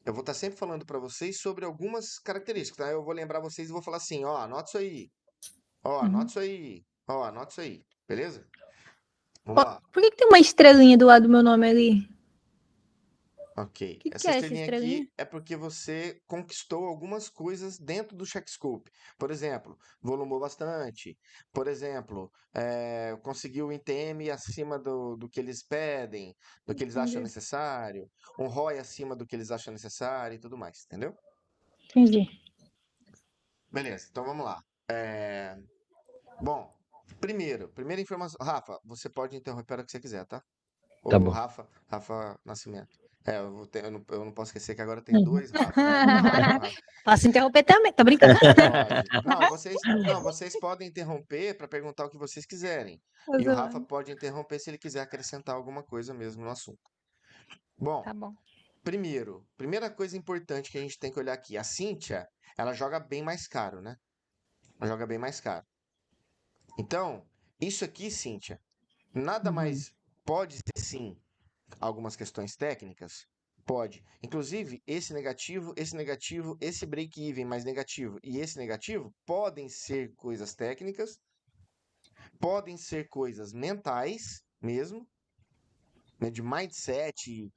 eu vou estar sempre falando para vocês sobre algumas características, tá? Eu vou lembrar vocês e vou falar assim, ó, anota isso aí, ó, anota Uhum. isso aí, ó, anota isso aí, beleza? Vamos Ó, lá. por que tem uma estrelinha do lado do meu nome ali? Ok. O que Essa é essa estrelinha estrelinha? aqui é porque você conquistou algumas coisas dentro do Checkscope. Por exemplo, volumou bastante. Por exemplo, conseguiu ITM acima do que eles pedem, do que eles acham Entendi. necessário, um ROI acima do que eles acham necessário e tudo mais, entendeu? Entendi. Beleza, então vamos lá. Bom, primeira informação. Rafa, você pode interromper a hora que você quiser, tá? Tá O bom. Rafa Nascimento. Eu não posso esquecer que agora tem Uhum. dois Rafa, né? Tem mais de um Rafa. Posso interromper também, tô brincando. Pode. Vocês podem interromper para perguntar o que vocês quiserem. Tô E o Rafa zoando. pode interromper se ele quiser acrescentar alguma coisa mesmo no assunto. Bom, Tá bom. primeira coisa importante que a gente tem que olhar aqui. A Cynthia, ela joga bem mais caro, né? Ela joga bem mais caro. Então, isso aqui, Cynthia, nada Uhum. mais pode ser sim algumas questões técnicas? Pode. Inclusive, esse negativo, esse break-even mais negativo e esse negativo podem ser coisas técnicas, podem ser coisas mentais mesmo, né, de mindset,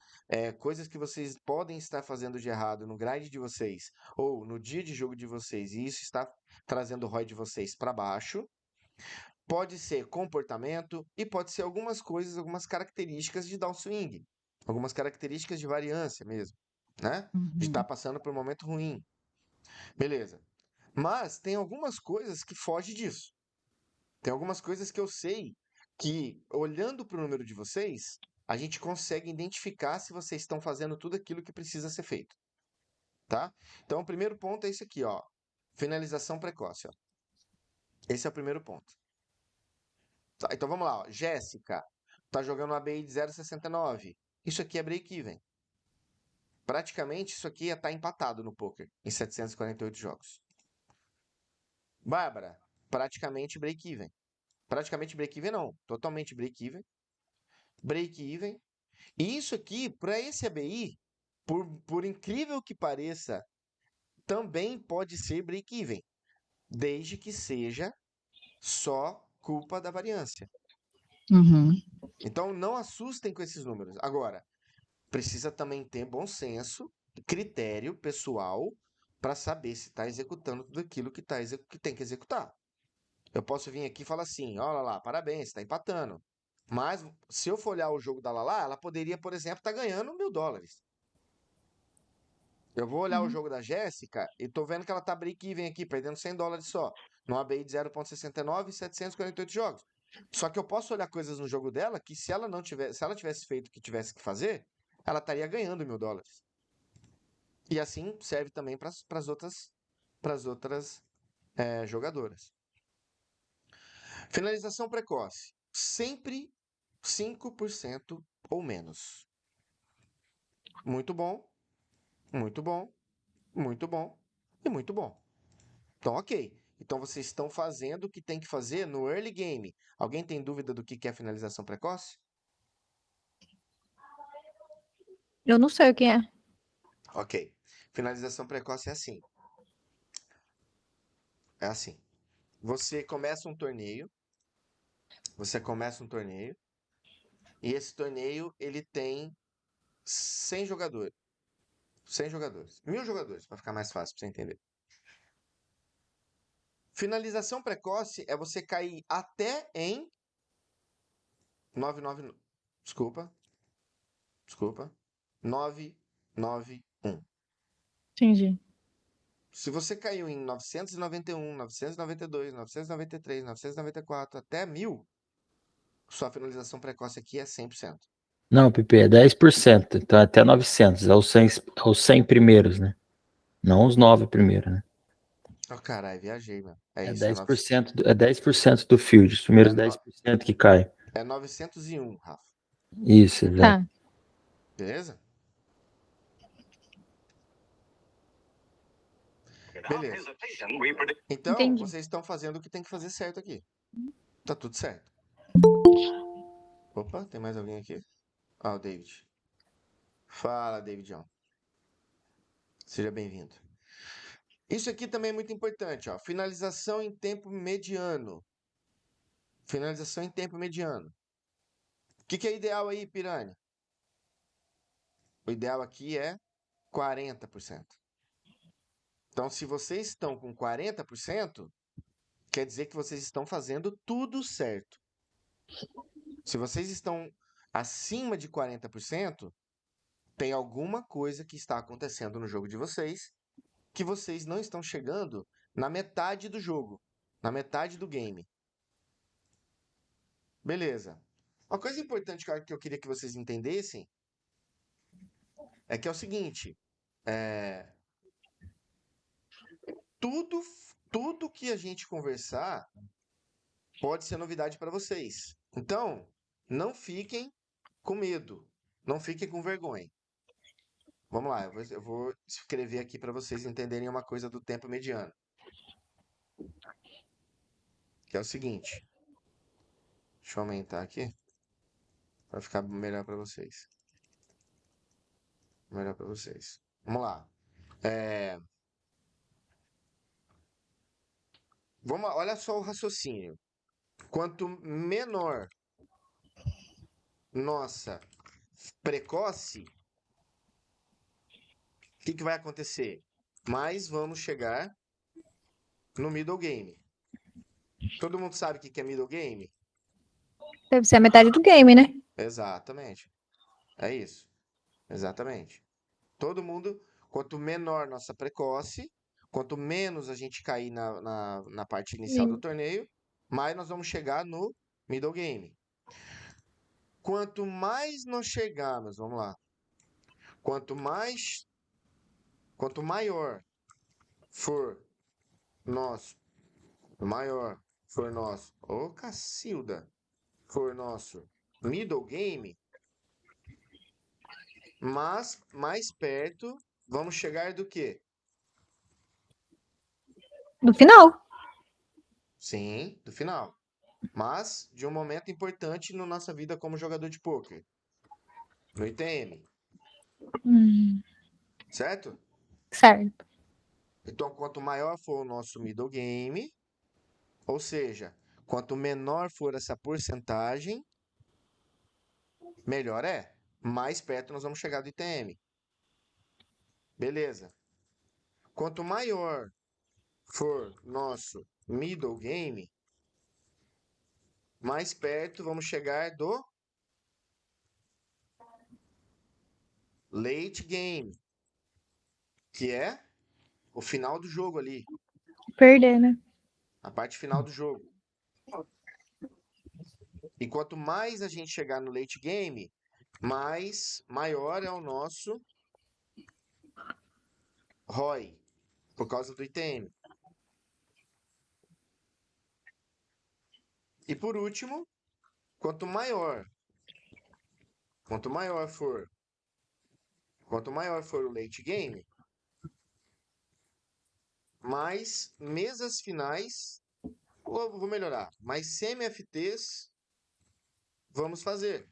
coisas que vocês podem estar fazendo de errado no grind de vocês ou no dia de jogo de vocês e isso está trazendo o ROI de vocês para baixo. Pode ser comportamento e pode ser algumas coisas, algumas características de downswing, algumas características de variância mesmo, né? De estar Uhum. passando por um momento ruim. Beleza. Mas tem algumas coisas que fogem disso. Tem algumas coisas que eu sei que, olhando para o número de vocês, a gente consegue identificar se vocês estão fazendo tudo aquilo que precisa ser feito, tá? Então, o primeiro ponto é esse aqui, ó. Finalização precoce, ó. Esse é o primeiro ponto. Tá, então vamos lá, ó. Jéssica tá jogando uma ABI de 0,69. Isso aqui é break-even. Praticamente isso aqui ia estar empatado no poker em 748 jogos. Bárbara, praticamente break-even. Praticamente break-even não, totalmente break-even. Break-even. E isso aqui, para esse ABI, por incrível que pareça, também pode ser break-even, desde que seja só culpa da variância. Uhum. Então não assustem com esses números. Agora, precisa também ter bom senso, critério pessoal para saber se está executando tudo aquilo que tem que executar. Eu posso vir aqui e falar assim: olha lá, parabéns, está empatando. Mas se eu for olhar o jogo da Lala, ela poderia, por exemplo, estar ganhando $1.000. Eu vou olhar o jogo da Jéssica e tô vendo que ela tá break-even aqui, perdendo $100 só. No ABI de 0,69 e 748 jogos. Só que eu posso olhar coisas no jogo dela que se ela não tivesse, se ela tivesse feito o que tivesse que fazer, ela estaria ganhando $1.000. E assim serve também para as outras jogadoras. Finalização precoce. Sempre 5% ou menos. Muito bom, muito bom, muito bom e muito bom. Então, ok. Então vocês estão fazendo o que tem que fazer no early game. Alguém tem dúvida do que é finalização precoce? Eu não sei o que é. Ok. Finalização precoce é assim. É assim. Você começa um torneio. Você começa um torneio. E esse torneio ele tem 100 jogadores. 100 jogadores. 1.000 jogadores, para ficar mais fácil para você entender. Finalização precoce é você cair até em 99. Desculpa. Desculpa. 991. Entendi. Se você caiu em 991, 992, 993, 994 até 1.000, sua finalização precoce aqui é 100%. Não, Pepe, é 10%. Então é até 900. É os 100 primeiros, né? Não os 9 primeiros, né? Oh, caralho, viajei, mano. É É isso, 10%, é 10% do field. Os primeiros 10% que cai. é 901, Rafa. Isso, exato. Tá. Beleza? Beleza. Então, Entendi. vocês estão fazendo o que tem que fazer certo aqui. Tá tudo certo. Opa, tem mais alguém aqui? Ah, o David. Fala, Davidão. Seja bem-vindo. Isso aqui também é muito importante, ó. Finalização em tempo mediano. Finalização em tempo mediano. O que é ideal aí, Pirani? O ideal aqui é 40%. Então, se vocês estão com 40%, quer dizer que vocês estão fazendo tudo certo. Se vocês estão acima de 40%, tem alguma coisa que está acontecendo no jogo de vocês que vocês não estão chegando na metade do jogo, na metade do game. Beleza. Uma coisa importante que eu queria que vocês entendessem é que é o seguinte, tudo que a gente conversar pode ser novidade para vocês. Então, não fiquem com medo, não fiquem com vergonha. Vamos lá, eu vou escrever aqui para vocês entenderem uma coisa do tempo mediano. Que é o seguinte. Deixa eu aumentar aqui para ficar melhor para vocês. Melhor para vocês. Vamos lá. Olha só o raciocínio. Quanto menor nossa precoce, o que vai acontecer? Mais vamos chegar no middle game. Todo mundo sabe o que é middle game? Deve ser a metade do game, né? Exatamente. É isso. Exatamente. Todo mundo, quanto menor nossa precoce, quanto menos a gente cair na parte inicial do torneio, mais nós vamos chegar no middle game. Quanto mais nós chegarmos, vamos lá. Quanto maior for nosso, ô Cacilda, for nosso middle game, mas mais perto vamos chegar do quê? No final. Sim, do final. Mas de um momento importante na nossa vida como jogador de pôquer. No ITM. Certo? Certo. Então, quanto maior for o nosso middle game, ou seja, quanto menor for essa porcentagem, melhor é. Mais perto nós vamos chegar do ITM. Beleza. Quanto maior for nosso middle game, mais perto vamos chegar do late game, que é o final do jogo ali, Perder, né? a parte final do jogo. E quanto mais a gente chegar no late game, maior é o nosso ROI, por causa do ITM. E por último, quanto maior for o late game, mais mesas finais, ou vou melhorar, mais semi-FTs vamos fazer.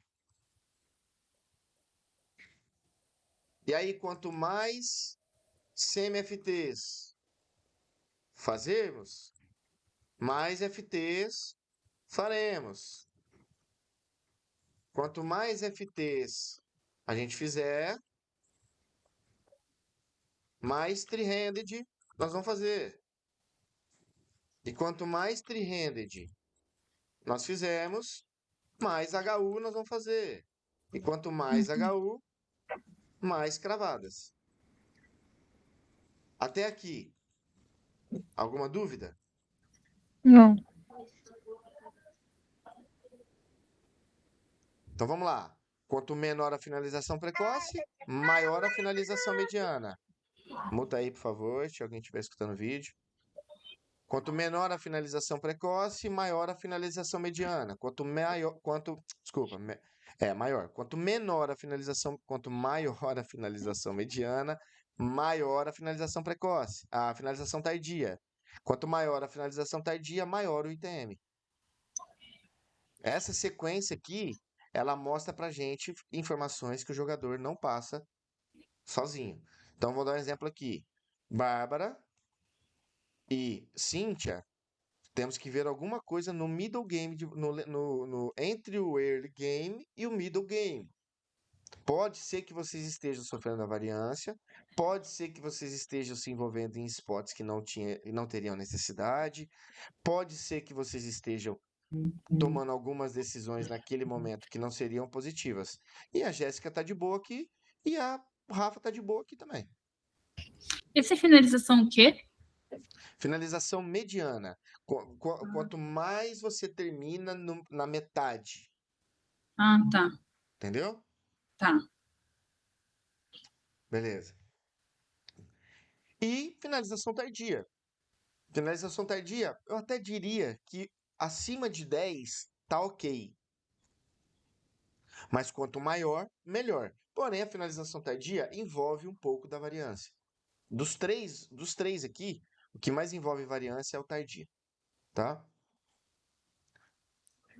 E aí, quanto mais semi-FTs fazermos, mais FTs faremos. Quanto mais FTs a gente fizer, mais three-handed nós vamos fazer. E quanto mais three-handed nós fizermos, mais HU nós vamos fazer. E quanto mais HU, mais cravadas. Até aqui, alguma dúvida? Não. Então vamos lá. Quanto menor a finalização precoce, maior a finalização mediana. Muta aí, por favor, se alguém estiver escutando o vídeo. Quanto menor a finalização precoce, maior a finalização mediana. Quanto maior a finalização mediana, maior a finalização precoce, a finalização tardia. Quanto maior a finalização tardia, maior o ITM. Essa sequência aqui ela mostra pra gente informações que o jogador não passa sozinho. Então, vou dar um exemplo aqui. Bárbara e Cíntia, temos que ver alguma coisa no middle game, entre o early game e o middle game. Pode ser que vocês estejam sofrendo a variância, pode ser que vocês estejam se envolvendo em spots que não teriam necessidade, pode ser que vocês estejam tomando algumas decisões naquele momento que não seriam positivas. E a Jéssica tá de boa aqui e a Rafa tá de boa aqui também. Essa é finalização o quê? Finalização mediana. Quanto mais você termina na metade, Ah, tá. entendeu? Tá. Beleza. E finalização tardia. Finalização tardia, eu até diria que acima de 10 tá ok. Mas quanto maior, melhor. Porém, a finalização tardia envolve um pouco da variância. Dos três aqui, o que mais envolve variância é o tardia, tá?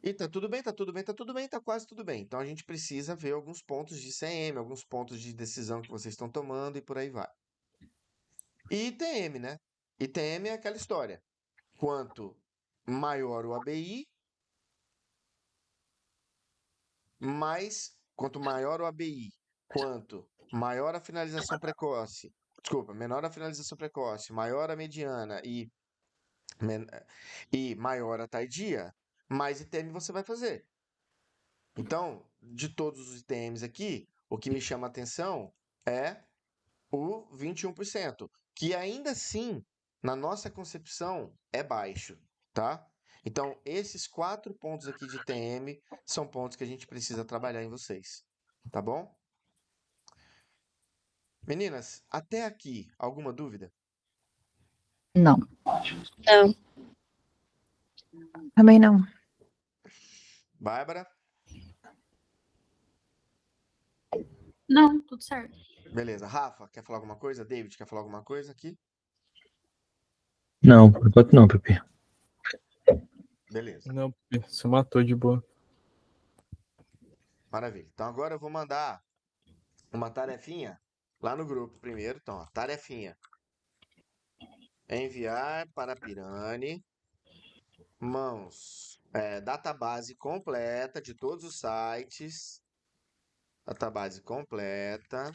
E tá tudo bem, tá tudo bem, tá tudo bem, tá quase tudo bem. Então a gente precisa ver alguns pontos de CM, alguns pontos de decisão que vocês estão tomando e por aí vai. E ITM, né? ITM é aquela história. Quanto maior o ABI, quanto maior o ABI, quanto maior a finalização precoce, desculpa, menor a finalização precoce, maior a mediana e maior a tardia, mais ITM você vai fazer. Então, de todos os ITMs aqui, o que me chama a atenção é o 21%, que ainda assim, na nossa concepção, é baixo, tá? Então, esses 4 pontos aqui de TM são pontos que a gente precisa trabalhar em vocês, tá bom? Meninas, até aqui, alguma dúvida? Não, Não. também não. Bárbara? Não, tudo certo. Beleza. Rafa, quer falar alguma coisa? David, quer falar alguma coisa aqui? Não, por enquanto não, Pepe. Beleza. Não, você matou de boa. Maravilha. Então agora eu vou mandar uma tarefinha lá no grupo primeiro. Então, ó, tarefinha. Enviar para Pirani database completa de todos os sites. Database completa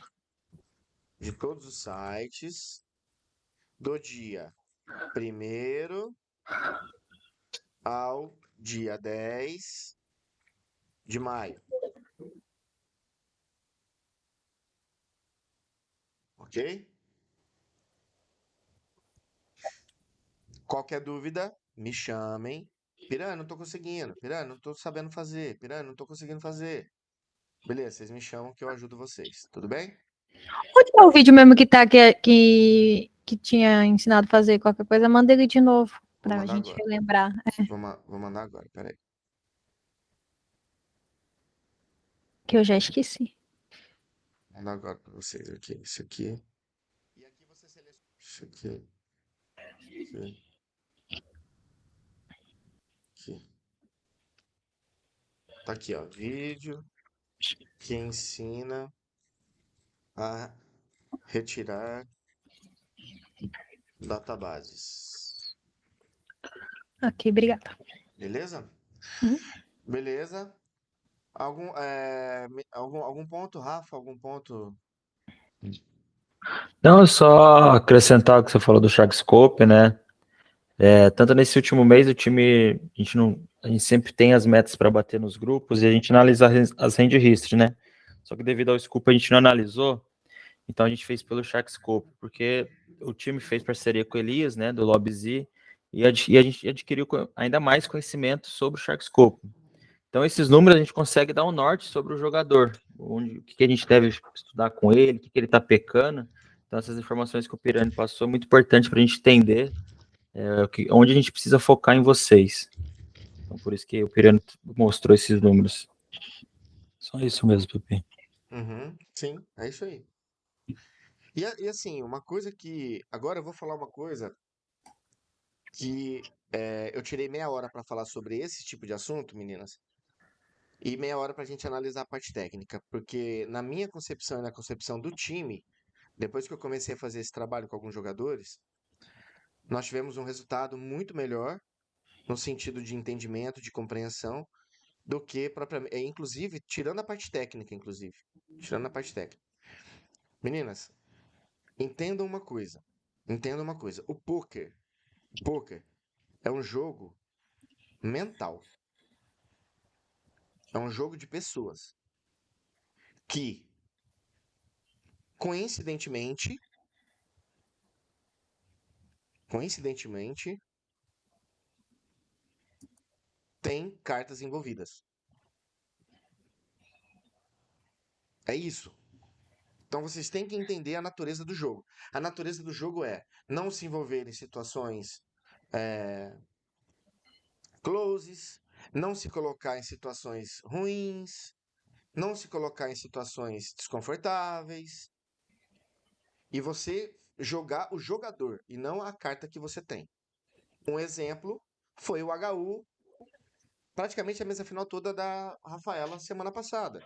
de todos os sites do dia 1º ao dia 10 de maio. Ok? Qualquer dúvida, me chamem. Piranha, não tô conseguindo. Piranha, não tô sabendo fazer. Piranha, não tô conseguindo fazer. Beleza, vocês me chamam que eu ajudo vocês. Tudo bem? Onde é o vídeo mesmo que tá que tinha ensinado a fazer qualquer coisa? Manda ele de novo Vou pra mandar gente agora. relembrar. Vou mandar agora, peraí. Que eu já esqueci. Vou mandar agora pra vocês aqui. Isso aqui. E aqui você seleciona. Isso aqui. Aqui. Aqui. Tá aqui, ó. Vídeo que ensina a retirar databases. Ok, obrigada. Beleza? Uhum. Beleza. Algum ponto, Rafa? Algum ponto? Não, é só acrescentar o que você falou do Sharkscope, né? Tanto nesse último mês, o time, a gente sempre tem as metas para bater nos grupos e a gente analisa as hand history, né? Só que devido ao scope a gente não analisou, então a gente fez pelo Sharkscope, porque o time fez parceria com o Elias, né, do LobbyZ, e a gente adquiriu ainda mais conhecimento sobre o Sharkscope. Então esses números a gente consegue dar um norte sobre o jogador, o que a gente deve estudar com ele, o que ele está pecando. Então essas informações que o Pirani passou é muito importante para a gente entender onde a gente precisa focar em vocês. Então, por isso que o Pirani mostrou esses números. Só isso mesmo, Pepe. Uhum, sim, é isso aí. E assim, uma coisa que. Agora eu vou falar uma coisa que eu tirei meia hora para falar sobre esse tipo de assunto, meninas. e meia hora para a gente analisar a parte técnica, porque na minha concepção e na concepção do time, depois que eu comecei a fazer esse trabalho com alguns jogadores, nós tivemos um resultado muito melhor no sentido de entendimento, de compreensão, do que propriamente, inclusive, tirando a parte técnica, inclusive, tirando a parte técnica. Meninas, entendam uma coisa, o poker é um jogo mental, é um jogo de pessoas que, coincidentemente, tem cartas envolvidas. É isso. Então vocês têm que entender a natureza do jogo. A natureza do jogo é não se envolver em situações closes, não se colocar em situações ruins, não se colocar em situações desconfortáveis. E você jogar o jogador e não a carta que você tem. Um exemplo foi o HU, praticamente a mesa final toda da Rafaela semana passada.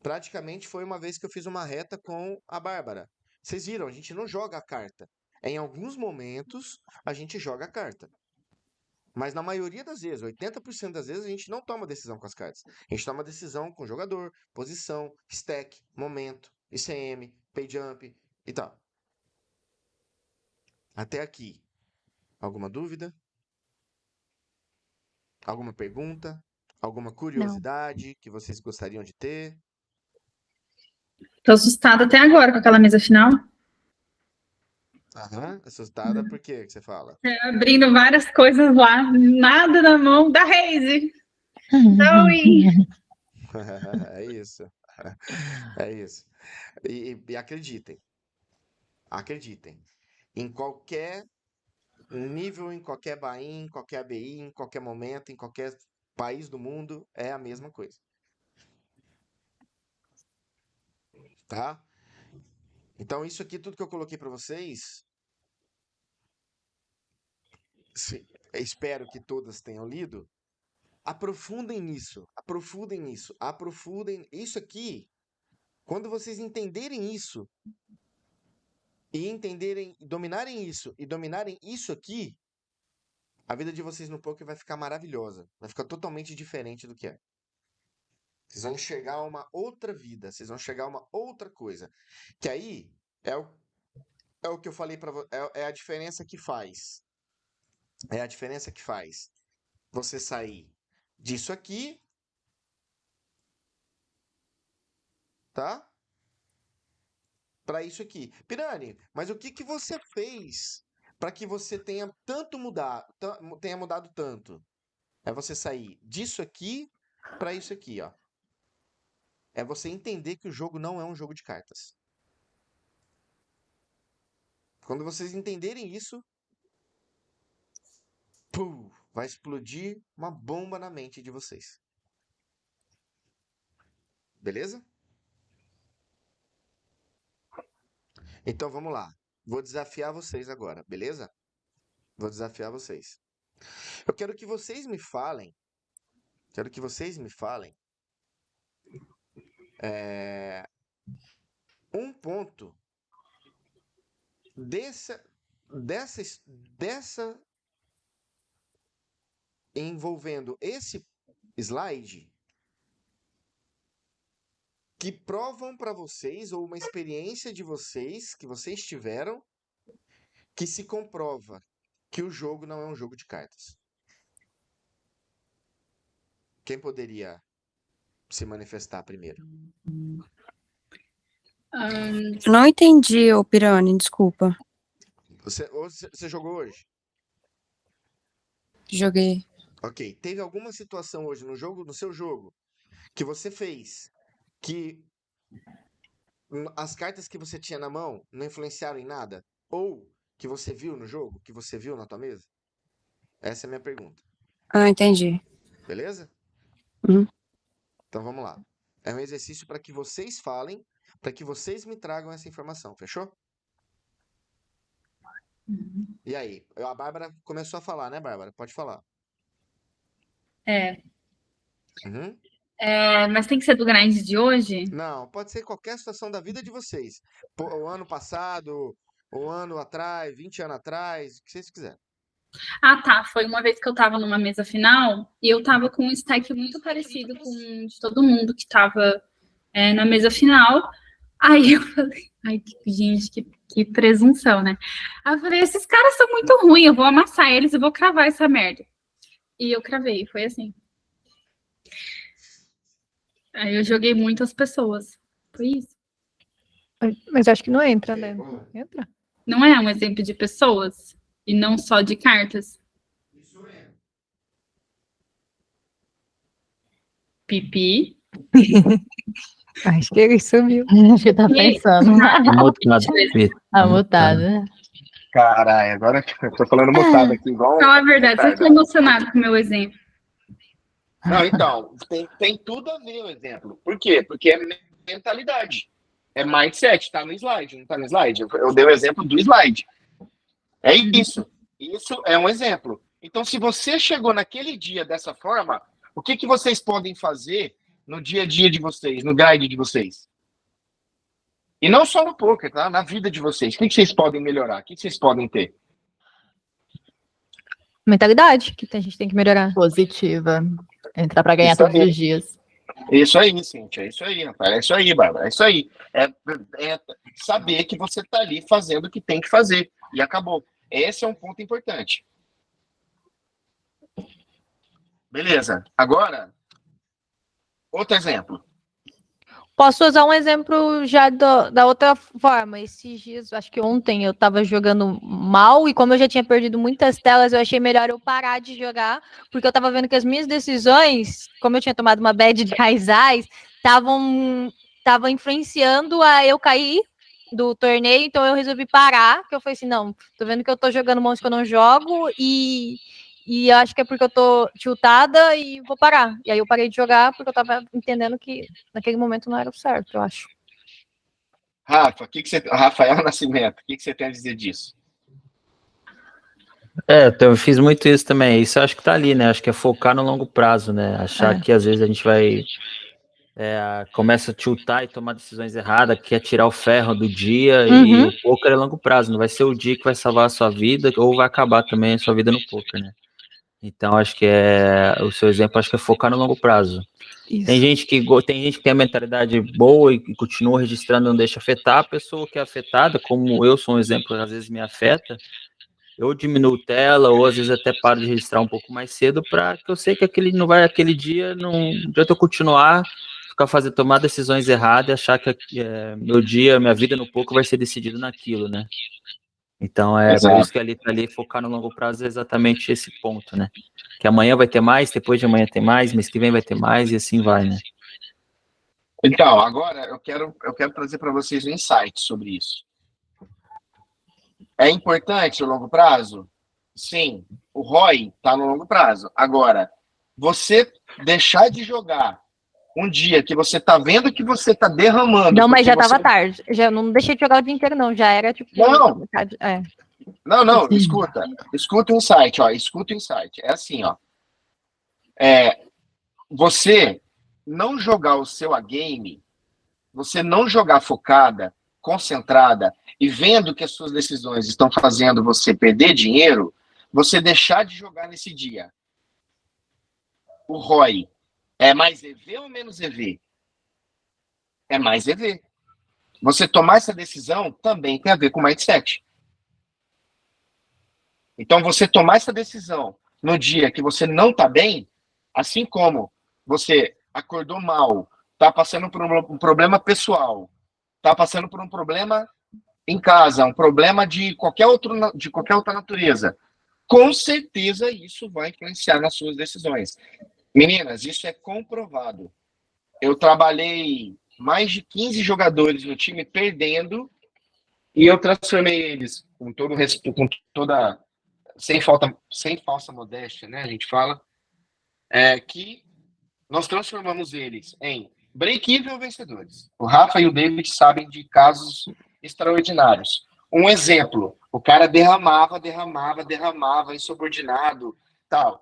Praticamente foi uma vez que eu fiz uma reta com a Bárbara. Vocês viram, a gente não joga a carta. Em alguns momentos, a gente joga a carta. Mas na maioria das vezes, 80% das vezes, a gente não toma decisão com as cartas. A gente toma decisão com o jogador, posição, stack, momento, ICM, pay jump e tal. Até aqui, alguma dúvida? Alguma pergunta? Alguma Não. curiosidade que vocês gostariam de ter? Tô assustada até agora com aquela mesa final. Aham, assustada por quê que você fala? Abrindo várias coisas lá, nada na mão da Raze. Não, É isso. É isso. E acreditem. Em qualquer nível, em qualquer Bahia, em qualquer ABI, em qualquer momento, em qualquer país do mundo, é a mesma coisa. Tá? Então, isso aqui, tudo que eu coloquei para vocês, espero que todas tenham lido. Aprofundem nisso, aprofundem nisso, aprofundem. Isso aqui, quando vocês entenderem isso, e entenderem, dominarem isso, e dominarem isso aqui, a vida de vocês no poker vai ficar maravilhosa. Vai ficar totalmente diferente do que é. Vocês vão enxergar uma outra vida, vocês vão enxergar uma outra coisa. Que aí é o que eu falei para vocês, é a diferença que faz. É a diferença que faz você sair disso aqui, tá? Para isso aqui. Pirani, mas o que que você fez para que você tenha tanto mudado, tenha mudado tanto? É você sair disso aqui para isso aqui, ó. É você entender que o jogo não é um jogo de cartas. Quando vocês entenderem isso, pum, vai explodir uma bomba na mente de vocês. Beleza? Então vamos lá. Vou desafiar vocês agora, beleza? Vou desafiar vocês. Eu quero que vocês me falem. Quero que vocês me falem. Um ponto dessa, dessa envolvendo esse slide que provam para vocês ou uma experiência de vocês que vocês tiveram que se comprova que o jogo não é um jogo de cartas. Quem poderia se manifestar primeiro? Não entendi, ô Pirani, desculpa. Você jogou hoje? Joguei. Ok. Teve alguma situação hoje no seu jogo, que você fez que as cartas que você tinha na mão não influenciaram em nada? Ou que você viu no jogo, que você viu na tua mesa? Essa é a minha pergunta. Ah, entendi. Beleza? Uhum. Então vamos lá. É um exercício para que vocês falem, para que vocês me tragam essa informação, fechou? E aí? A Bárbara começou a falar, né, Bárbara? Pode falar. É. Uhum. Mas tem que ser do grind de hoje? Não, pode ser qualquer situação da vida de vocês. O ano passado, o ano atrás, 20 anos atrás, o que vocês quiserem. Ah, tá. Foi uma vez que eu tava numa mesa final e eu tava com um stack muito parecido com o de todo mundo que tava na mesa final. Aí eu falei, gente, que presunção, né? Aí eu falei, esses caras são muito ruins, eu vou amassar eles e vou cravar essa merda. E eu cravei, foi assim. Aí eu joguei muitas pessoas. Foi isso. Mas acho que não entra, né? Entra? Não é um exemplo de pessoas? E não só de cartas? Isso é. Pipi. Acho que ele sumiu. Acho que tá pensando. Tá mutado. Caralho, agora eu tô falando mutado aqui, igual. Fala a verdade, você ficou emocionado com o meu exemplo. Não, então, tem tudo a ver o exemplo. Por quê? Porque é mentalidade. É mindset, tá no slide, não tá no slide? Eu dei o exemplo do slide. É isso. Isso é um exemplo. Então, se você chegou naquele dia dessa forma, o que vocês podem fazer no dia a dia de vocês, no guide de vocês? E não só no poker, tá? Na vida de vocês. O que vocês podem melhorar? O que vocês podem ter? Mentalidade que a gente tem que melhorar. Positiva. Entrar pra ganhar Isso todos aí. os dias. Isso aí, Cíntia. É isso aí, rapaz. É isso aí, Bárbara. É isso aí. É saber que você tá ali fazendo o que tem que fazer. E acabou. Esse é um ponto importante. Beleza. Agora, outro exemplo. Posso usar um exemplo já da outra forma. Esses dias, acho que ontem, eu tava jogando mal e como eu já tinha perdido muitas telas, eu achei melhor eu parar de jogar, porque eu tava vendo que as minhas decisões, como eu tinha tomado uma bad de Raizais, estavam influenciando a eu cair do torneio, então eu resolvi parar, que eu falei assim, não, tô vendo que eu tô jogando monstros que eu não jogo e eu acho que é porque eu tô tiltada e vou parar. E aí eu parei de jogar porque eu tava entendendo que naquele momento não era o certo, eu acho. Rafa, Rafael Nascimento, o que você tem a dizer disso? Eu fiz muito isso também. Isso eu acho que tá ali, né? Acho que é focar no longo prazo, né? Achar que às vezes a gente vai começa a tiltar e tomar decisões erradas, quer tirar o ferro do dia, e o poker é longo prazo, não vai ser o dia que vai salvar a sua vida, ou vai acabar também a sua vida no poker, né? Então, acho que o seu exemplo, acho que é focar no longo prazo. Isso. Tem gente que tem a mentalidade boa e continua registrando, não deixa afetar. A pessoa que é afetada, como eu sou um exemplo, às vezes me afeta, eu diminuo tela, ou às vezes até paro de registrar um pouco mais cedo, para que eu sei que aquele dia não adianta eu continuar, tomar decisões erradas e achar que meu dia, minha vida no poker vai ser decidido naquilo, né? Então, por isso que ali focar no longo prazo é exatamente esse ponto, né? Que amanhã vai ter mais, depois de amanhã tem mais, mês que vem vai ter mais, e assim vai, né? Então, agora eu quero trazer para vocês um insight sobre isso. É importante o longo prazo? Sim. O ROI está no longo prazo. Agora, você deixar de jogar um dia que você tá vendo que você tá derramando. Não, mas já tava tarde. Já não deixei de jogar o dia inteiro, não. Já era tipo. Não. Não, escuta o insight, ó. Escuta o insight. É assim, ó. Você não jogar o seu game, você não jogar focada, concentrada e vendo que as suas decisões estão fazendo você perder dinheiro, você deixar de jogar nesse dia. O ROI é mais EV ou menos EV? É mais EV. Você tomar essa decisão também tem a ver com mindset. Então, você tomar essa decisão no dia que você não está bem, assim como você acordou mal, está passando por um problema pessoal, está passando por um problema em casa, um problema de qualquer outra natureza, com certeza isso vai influenciar nas suas decisões. Meninas, isso é comprovado. Eu trabalhei mais de 15 jogadores no time perdendo e eu transformei eles com toda sem falsa modéstia, né? A gente fala que nós transformamos eles em break-even vencedores. O Rafa e o David sabem de casos extraordinários. Um exemplo: o cara derramava, insubordinado, tal.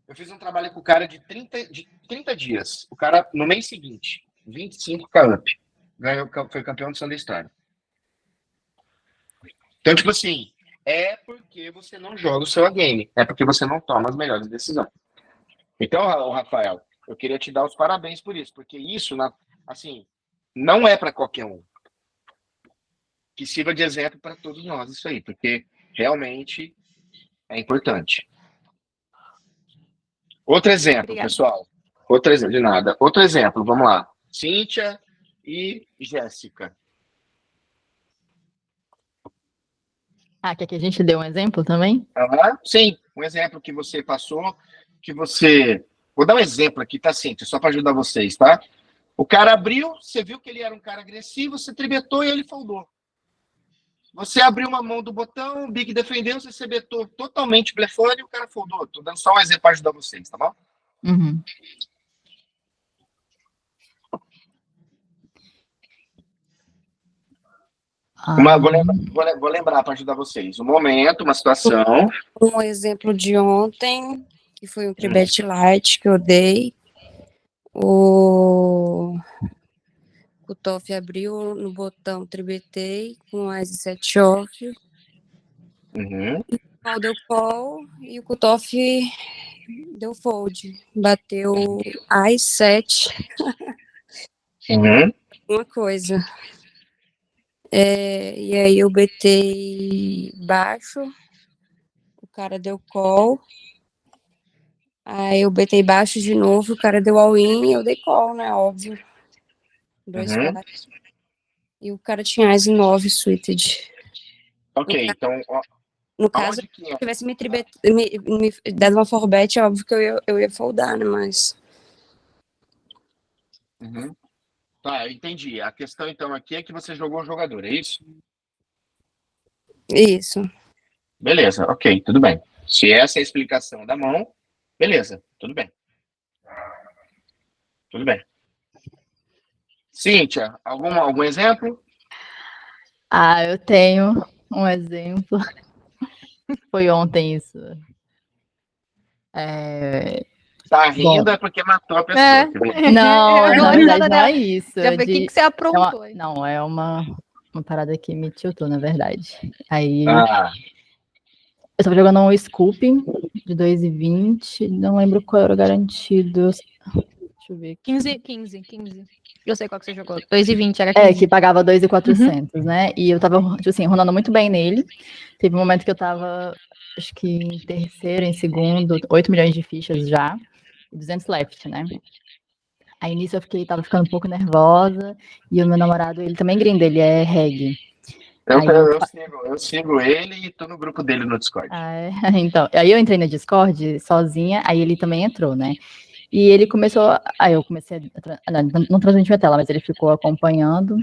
Eu fiz um trabalho com o cara de 30 dias. O cara, no mês seguinte, 25K up. Foi campeão de Sunday Star. Então, tipo assim, é porque você não joga o seu game. É porque você não toma as melhores decisões. Então, Rafael, eu queria te dar os parabéns por isso. Porque isso, assim, não é para qualquer um. Que sirva de exemplo para todos nós isso aí. Porque realmente é importante. Outro exemplo, Obrigada. pessoal. Outro exemplo, de nada. Outro exemplo, vamos lá. Cíntia e Jéssica. Ah, quer que a gente dê um exemplo também? Sim, um exemplo que você passou, que você. Vou dar um exemplo aqui, tá, Cíntia? Só para ajudar vocês, tá? O cara abriu, você viu que ele era um cara agressivo, você tribetou e ele foldou. Você abriu uma mão do botão, o Big defendeu, você betou totalmente blefando e o cara foldou. Tô dando só um exemplo para ajudar vocês, tá bom? Uhum. Vou lembrar para ajudar vocês. Um momento, uma situação. Um exemplo de ontem, que foi um tribet light que eu dei. O Kutoff abriu no botão, tribetei com as 7 off. Uhum. O deu call e o Kutoff deu fold. Bateu as 7. Uhum. Uma coisa. E aí eu betei baixo. O cara deu call. Aí eu betei baixo de novo, o cara deu all-in, eu dei call, né? Óbvio. 2 Uhum. flags. E o cara tinha as 9 suited. Ok, então, ó, No caso, aonde que se é? tivesse me dado uma forbet, é óbvio que eu ia foldar, né? Mas. Uhum. Tá, eu entendi. A questão, então, aqui é que você jogou o jogador, é isso? Isso. Beleza, ok, tudo bem. Se essa é a explicação da mão, beleza, tudo bem. Tudo bem. Cíntia, algum exemplo? Ah, eu tenho um exemplo. Foi ontem isso. Tá Bom, rindo é porque matou a pessoa. É. Quer ver? não, Eu na dou verdade risada não é dela. isso. Já falei, o que que você aprontou aí? Não, é uma parada que me tiltou, na verdade. Aí Ah, eu tava jogando um Scoop de 2,20, não lembro qual era o garantido. Deixa eu ver aqui. 15. Eu sei qual que você jogou. 2,20 era 15. Que pagava 2.400, né? E eu tava, tipo assim, rolando muito bem nele. Teve um momento que eu tava, acho que em terceiro, em segundo, 8 milhões de fichas já, e 200 left, né? Aí nisso tava ficando um pouco nervosa, e o meu namorado, ele também grinda, ele é reggae. eu sigo ele e tô no grupo dele no Discord. Então, aí eu entrei no Discord sozinha, aí ele também entrou, né? E ele começou, aí eu comecei não transmitiu a tela, mas ele ficou acompanhando.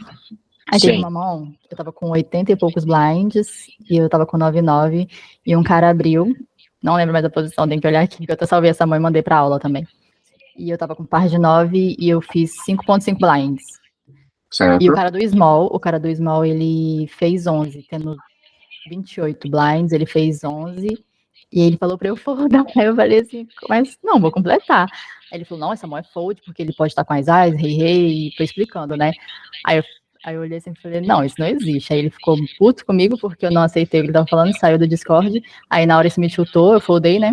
Aí teve uma mão, eu tava com 80 e poucos blinds, e eu tava com 99, e um cara abriu, não lembro mais a posição, tem que olhar aqui, porque eu até salvei essa mão e mandei pra aula também. E eu tava com par de 9, e eu fiz 5.5 blinds. Certo. E o cara do small, ele fez 11, tendo 28 blinds, ele fez 11, e ele falou pra eu foldar. Aí eu falei assim, mas não, vou completar. Aí ele falou, não, essa mão é fold, porque ele pode estar com as eyes, rei, e foi explicando, né? Aí eu olhei assim e falei, não, isso não existe. Aí ele ficou puto comigo, porque eu não aceitei o que ele tava falando, saiu do Discord. Aí na hora esse me chutou, eu foldei, né?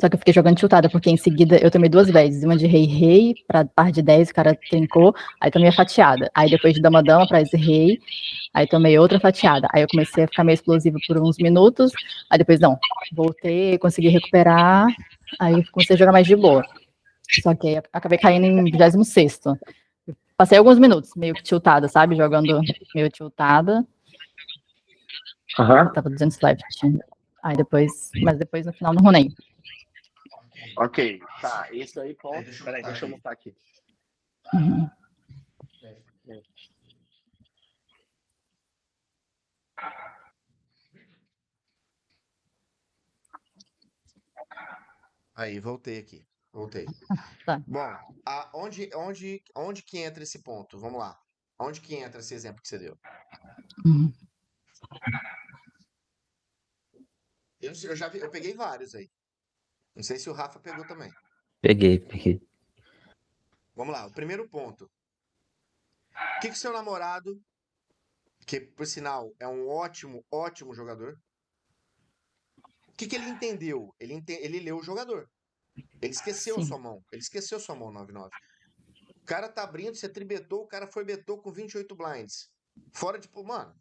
Só que eu fiquei jogando chutada, porque em seguida eu tomei 2 vezes. Uma de rei, pra par de 10, o cara trincou, aí tomei a fatiada. Aí depois de dama, pra esse rei, aí tomei outra fatiada. Aí eu comecei a ficar meio explosiva por uns minutos. Aí depois, não, voltei, consegui recuperar. Aí comecei a jogar mais de boa. Só que aí acabei caindo em 26º. Passei alguns minutos meio que tiltada, sabe? Jogando meio tiltada. Uhum. Tava 200 left. Aí depois, mas depois no final não runei. Ok, tá. Esse aí, ponto. Peraí, deixa eu montar aqui. Uhum. Aí, voltei aqui. Voltei. Tá. Bom, onde que entra esse ponto? Vamos lá. Onde que entra esse exemplo que você deu? Uhum. Eu peguei vários aí. Não sei se o Rafa pegou também. Peguei. Vamos lá, o primeiro ponto. O que seu namorado, que por sinal é um ótimo, ótimo jogador, o que ele entendeu? Ele leu o jogador. Ele esqueceu Sim. sua mão. Ele esqueceu sua mão 9-9. O cara tá abrindo, você tribetou, o cara foi betou com 28 blinds. Fora de... Mano,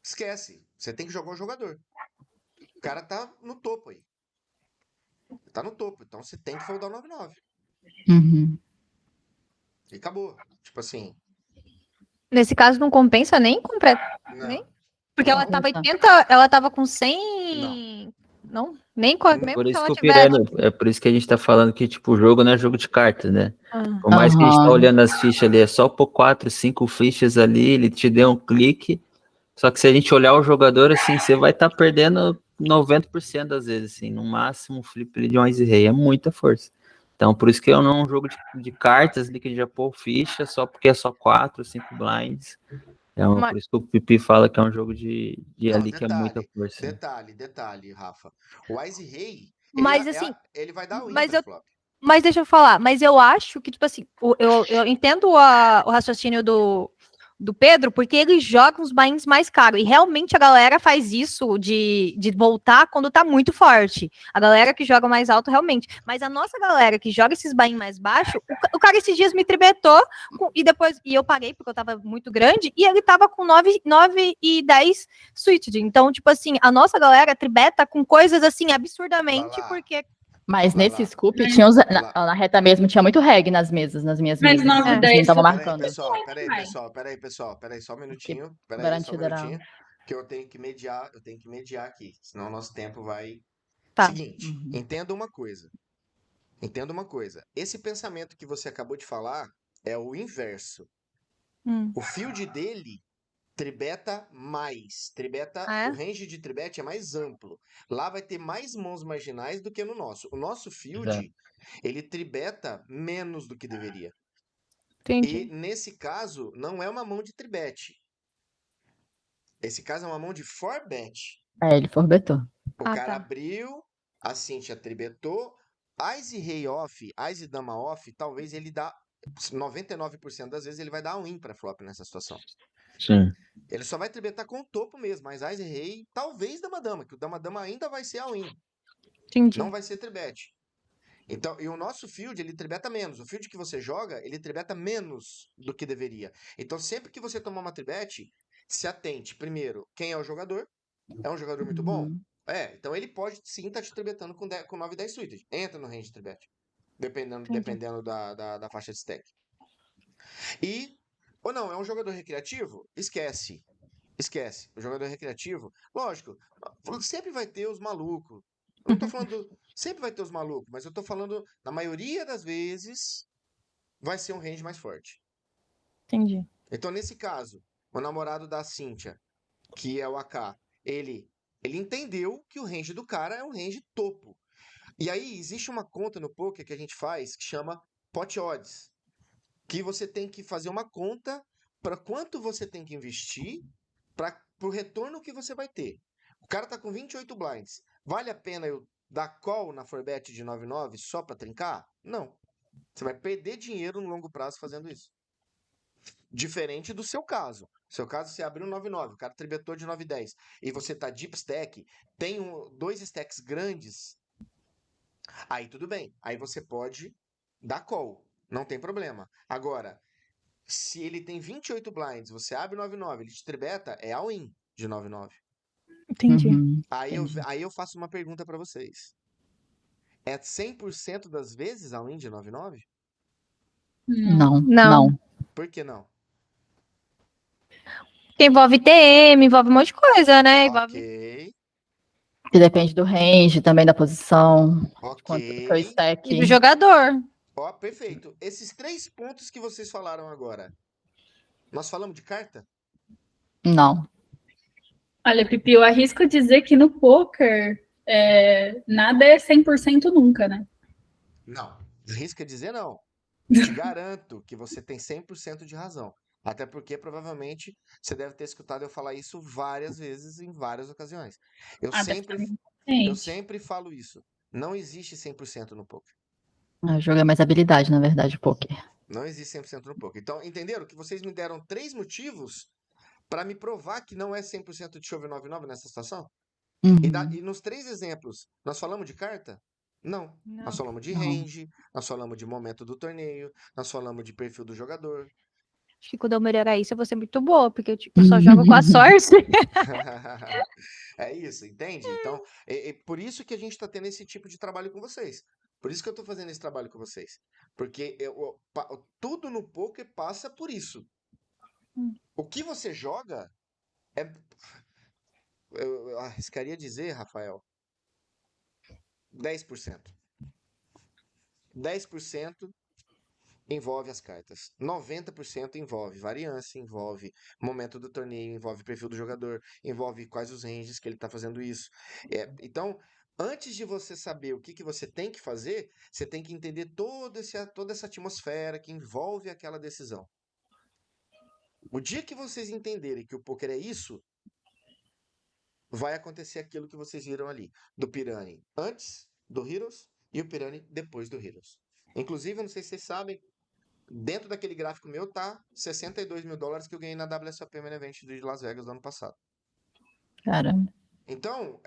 esquece. Você tem que jogar o jogador. O cara tá no topo aí. Tá no topo. Então você tem que foldar o 9-9. Uhum. E acabou. Tipo assim, Nesse caso, não compensa nem comprar. Nem? não. Porque Não. ela tava Não. 80, ela tava com 100. Não? Nem mesmo Por se isso ela que o tiver. Pirani, é por isso que a gente tá falando que, tipo, o jogo não é jogo de cartas, né? Ah, Por mais que a gente tá Aham. olhando as fichas ali, é só pôr 4, 5 fichas ali, ele te deu um clique. Só que se a gente olhar o jogador, assim, você vai estar perdendo 90% das vezes, assim, no máximo um flip ali de 11 rei, é muita força. Então, por isso que eu não é um jogo de cartas ali que já pôr ficha, só porque é só 4, 5 blinds. mas, Por isso que o Pipi fala que é um jogo de Não, ali que é muita força. detalhe, Rafa. O Ice Rei, mas assim, ele vai dar o mas ímpar eu flop. Mas deixa eu falar, mas eu acho que, tipo assim, eu entendo o raciocínio do Pedro, porque ele joga uns bains mais caros. E realmente a galera faz isso de voltar quando tá muito forte. A galera que joga mais alto, realmente. Mas a nossa galera que joga esses bains mais baixos, o cara esses dias me tribetou e depois. E eu paguei porque eu tava muito grande, e ele tava com 9 e 10 suited. Então, tipo assim, a nossa galera tribeta com coisas assim absurdamente, Lá. porque. Mas Vai nesse lá. scoop, tinha Vai na, lá. na reta mesmo, tinha muito reg nas mesas, nas minhas Mas mesas. 9 e É. Os meninos 10 estavam também. Peraí, marcando. pessoal, só um Porque minutinho. o Peraí, só um garantido era. minutinho. Que eu tenho que mediar aqui. Senão o nosso tempo vai. Tá. Seguinte, Uhum. entenda uma coisa. Esse pensamento que você acabou de falar é o inverso. O field dele tribeta mais. Ah, O é? range de tribete é mais amplo. Lá vai ter mais mãos marginais do que no nosso. O nosso Exato. field, ele tribeta menos do que deveria. E Entendi. nesse caso, não é uma mão de tribete. Esse caso é uma mão de four bet. Ele forbetou. O Ah, cara tá. abriu, a Cintia tribetou, Ice Rei off, Ice Dama off, talvez ele dá 99% das vezes ele vai dar um win pra flop nessa situação. Sim. Ele só vai tribetar com o topo mesmo, mas Ice Rei, talvez Dama-Dama, que o Dama-Dama ainda vai ser all-in, Entendi. não vai ser tribete. Então, e o nosso field, ele tribeta menos. O field que você joga, ele tribeta menos do que deveria. Então, sempre que você tomar uma tribete, se atente, primeiro, quem é o jogador? É um jogador muito bom? Uhum. Então ele pode sim estar te tribetando com 9 e 10 suítes. Entra no range de tribete. Entendi. Dependendo da faixa de stack. E, ou não, é um jogador recreativo? Esquece. Esquece. O jogador recreativo, lógico, sempre vai ter os malucos. Eu não tô falando. Sempre vai ter os malucos, mas eu tô falando, na maioria das vezes, vai ser um range mais forte. Entendi. Então, nesse caso, o namorado da Cynthia, que é o AK, ele entendeu que o range do cara é um range topo. E aí, existe uma conta no poker que a gente faz que chama pot odds, que você tem que fazer uma conta para quanto você tem que investir para o retorno que você vai ter. O cara tá com 28 blinds. Vale a pena eu dar call na forbet de 9-9 só para trincar? Não. Você vai perder dinheiro no longo prazo fazendo isso. Diferente do seu caso. No seu caso, você abriu um 9-9, o cara tribetou de 9-10 e você tá deep stack, tem dois stacks grandes, aí tudo bem. Aí você pode dar call, não tem problema. Agora, se ele tem 28 blinds, você abre 9-9, ele te tribeta, é all-in de 9-9. Entendi. Uhum. Aí Entendi. eu faço uma pergunta pra vocês. É 100% das vezes all-in de 9-9? Não, Não. não. Por que não? Porque envolve TM, envolve um monte de coisa, né? Envolve. Ok, Que depende do range, também da posição, ok. quanto que é o E stack. do jogador. Ó, perfeito. Esses 3 pontos que vocês falaram agora, nós falamos de carta? Não. Olha, Pipi, eu arrisco dizer que no poker nada é 100% nunca, né? Não. Risca dizer não. Te garanto que você tem 100% de razão. Até porque, provavelmente, você deve ter escutado eu falar isso várias vezes, em várias ocasiões. Eu Ah, deve sempre, ter. Eu Gente, sempre falo isso. Não existe 100% no poker. O jogo é mais habilidade, na verdade, poker. Não existe 100% no poker. Então, entenderam que vocês me deram 3 motivos para me provar que não é 100% de chove 99 nessa situação? E nos 3 exemplos, nós falamos de carta? Não. Nós Não. falamos de Não. range, nós falamos de momento do torneio, nós falamos de perfil do jogador. Acho que quando eu melhorar isso, eu vou ser muito boa, porque tipo, eu só jogo com a sorte. É isso, entende? Então, é por isso que a gente está tendo esse tipo de trabalho com vocês. Por isso que eu estou fazendo esse trabalho com vocês. Porque tudo no poker passa por isso. Hum. O que você joga é. Eu arriscaria dizer, Rafael, 10%. 10% envolve as cartas. 90% envolve variância, envolve momento do torneio, envolve perfil do jogador, envolve quais os ranges que ele está fazendo isso. Então, antes de você saber o que você tem que fazer, você tem que entender toda essa atmosfera que envolve aquela decisão. O dia que vocês entenderem que o poker é isso, vai acontecer aquilo que vocês viram ali, do Pirani antes do Heroes e o Pirani depois do Heroes. Inclusive, eu não sei se vocês sabem, dentro daquele gráfico meu tá $62 mil que eu ganhei na WSOP Main Event de Las Vegas do ano passado. Caramba. Então,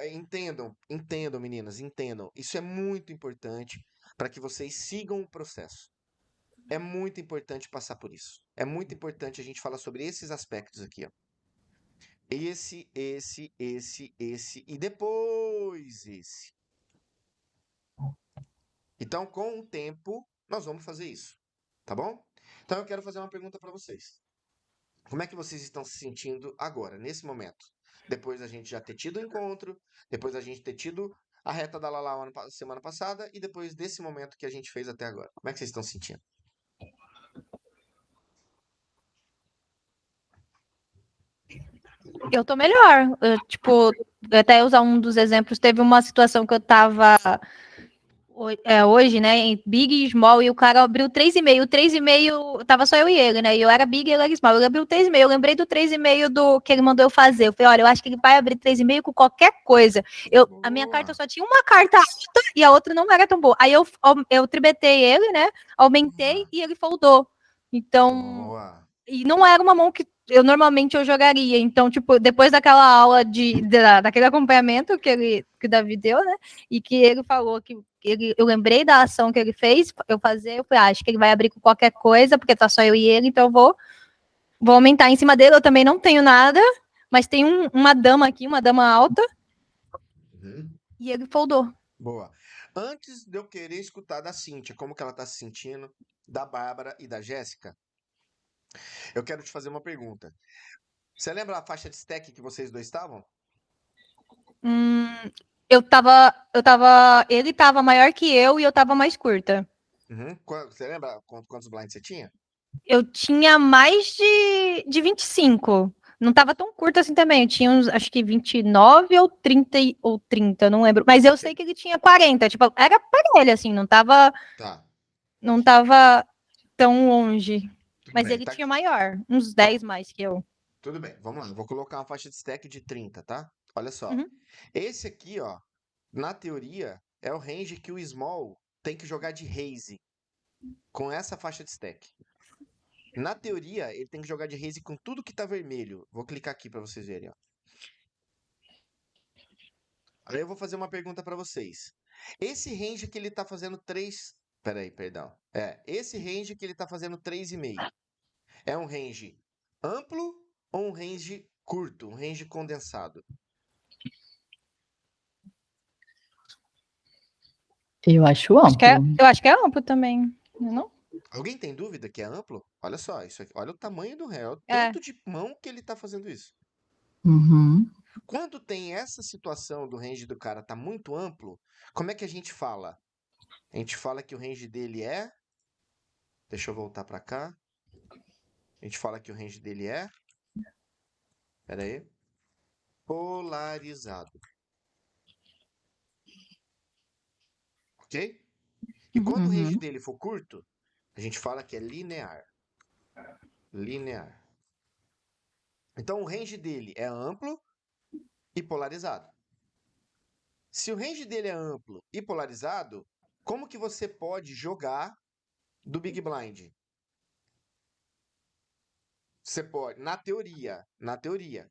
entendam, meninas, entendam. Isso é muito importante para que vocês sigam o processo. É muito importante passar por isso. É muito importante a gente falar sobre esses aspectos aqui, ó. Esse e depois esse. Então, com o tempo, nós vamos fazer isso. Tá bom? Então, eu quero fazer uma pergunta para vocês. Como é que vocês estão se sentindo agora, nesse momento? Depois da gente já ter tido o encontro, depois da gente ter tido a reta da Lalau semana passada e depois desse momento que a gente fez até agora. Como é que vocês estão se sentindo? Eu tô melhor. Tipo, até usar um dos exemplos, teve uma situação que eu tava hoje, né, em Big e Small, e o cara abriu 3,5. O 3,5, tava só eu e ele, né? E eu era Big e ele era Small. Ele abriu 3,5. Eu lembrei do 3,5 do que ele mandou eu fazer. Eu falei, olha, eu acho que ele vai abrir 3,5 com qualquer coisa. A minha carta só tinha uma carta alta e a outra não era tão boa. Aí eu tribetei ele, né? Aumentei e ele foldou. Então, Boa. e não era uma mão que eu jogaria. Então, tipo, depois daquela aula daquele acompanhamento que o Davi deu, né? E que ele falou que eu lembrei da ação que ele fez, eu falei, acho que ele vai abrir com qualquer coisa, porque tá só eu e ele, então eu vou aumentar em cima dele. Eu também não tenho nada, mas tem uma dama aqui, uma dama alta, e ele foldou. Boa. Antes de eu querer escutar da Cíntia, como que ela tá se sentindo, da Bárbara e da Jéssica, eu quero te fazer uma pergunta. Você lembra a faixa de stack que vocês dois estavam? Ele tava maior que eu e eu tava mais curta. Você lembra quantos blinds você tinha? Eu tinha mais de 25. Não tava tão curto assim também. Eu tinha uns, acho que 29 ou 30, não lembro. Mas eu sei que ele tinha 40. Tipo, era para ele, assim, Tá. não tava tão longe. Tudo Mas bem, ele tinha maior, uns 10 mais que eu. Tudo bem, vamos lá. Eu vou colocar uma faixa de stack de 30, tá? Olha só. Uhum. Esse aqui, ó, na teoria, é o range que o small tem que jogar de raise com essa faixa de stack. Na teoria, ele tem que jogar de raise com tudo que tá vermelho. Vou clicar aqui para vocês verem, ó. Aí eu vou fazer uma pergunta para vocês. Esse range que ele tá fazendo 3... Peraí, perdão. Esse range que ele tá fazendo 3,5. É um range amplo ou um range curto? Um range condensado? Eu acho amplo. Eu acho que é amplo também, não? Alguém tem dúvida que é amplo? Olha só, isso aqui, olha o tamanho do réu, o É. tanto de mão que ele tá fazendo isso. Uhum. Quando tem essa situação do range do cara tá muito amplo, como é que a gente fala? A gente fala que o range dele é... Deixa eu voltar pra cá. A gente fala que o range dele é... Pera aí. Polarizado. Ok? E quando o range dele for curto, a gente fala que é linear. Linear. Então o range dele é amplo e polarizado. Se o range dele é amplo e polarizado, como que você pode jogar do Big Blind? Você pode, na teoria,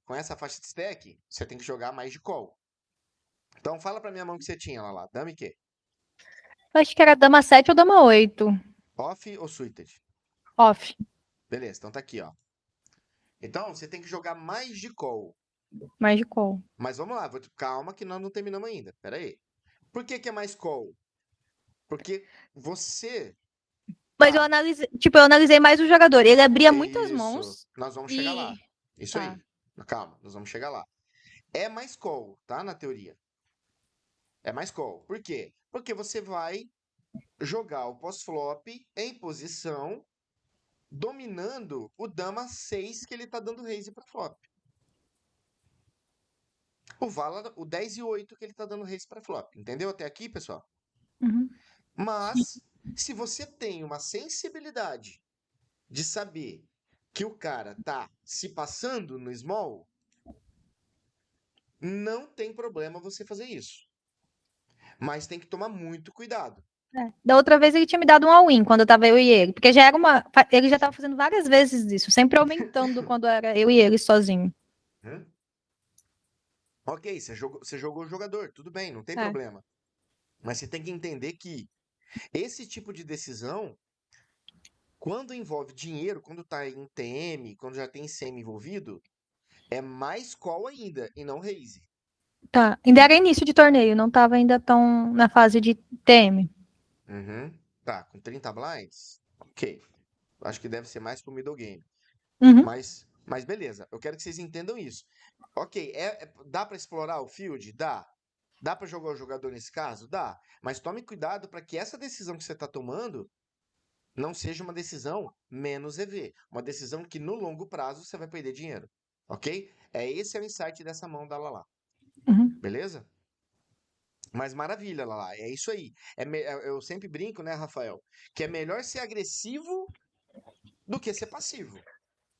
com essa faixa de stack, você tem que jogar mais de call. Então fala pra minha mão que você tinha lá. Dama e quê? Eu acho que era dama 7 ou dama 8. Off ou suited? Off. Beleza, então tá aqui, ó. Então você tem que jogar mais de call. Mais de call. Mas vamos lá, calma que nós não terminamos ainda. Pera aí. Por que que é mais call? Porque você Mas eu analisei mais o jogador. Ele abria muitas Isso, mãos. nós vamos chegar lá. Isso Tá. aí. Calma, nós vamos chegar lá. É mais call, tá? Na teoria. É mais call. Por quê? Porque você vai jogar o pós-flop em posição dominando o dama 6 que ele tá dando raise pra flop. O vala, o 10 e 8 que ele tá dando raise pra flop. Entendeu até aqui, pessoal? Uhum. Mas, se você tem uma sensibilidade de saber que o cara tá se passando no small, não tem problema você fazer isso. Mas tem que tomar muito cuidado. É. Da outra vez ele tinha me dado um all-in quando eu tava eu e ele. Porque já era ele já tava fazendo várias vezes isso, sempre aumentando quando era eu e ele sozinho. Ok, você jogou o jogador, tudo bem, não tem É. problema. Mas você tem que entender que esse tipo de decisão, quando envolve dinheiro, quando tá em TM, quando já tem CM envolvido, é mais call ainda e não raise. Tá. Ainda era início de torneio, não tava ainda tão na fase de TM. Tá, com 30 blinds, ok. Acho que deve ser mais pro middle game. Uhum. Mas beleza, eu quero que vocês entendam isso. Ok, dá pra explorar o field? Dá. Dá pra jogar o jogador nesse caso? Dá. Mas tome cuidado para que essa decisão que você tá tomando não seja uma decisão menos EV. Uma decisão que no longo prazo você vai perder dinheiro. Ok? Esse é o insight dessa mão da Lala. Uhum. Beleza? Mas maravilha, Lala. É isso aí. Eu sempre brinco, né, Rafael? Que é melhor ser agressivo do que ser passivo.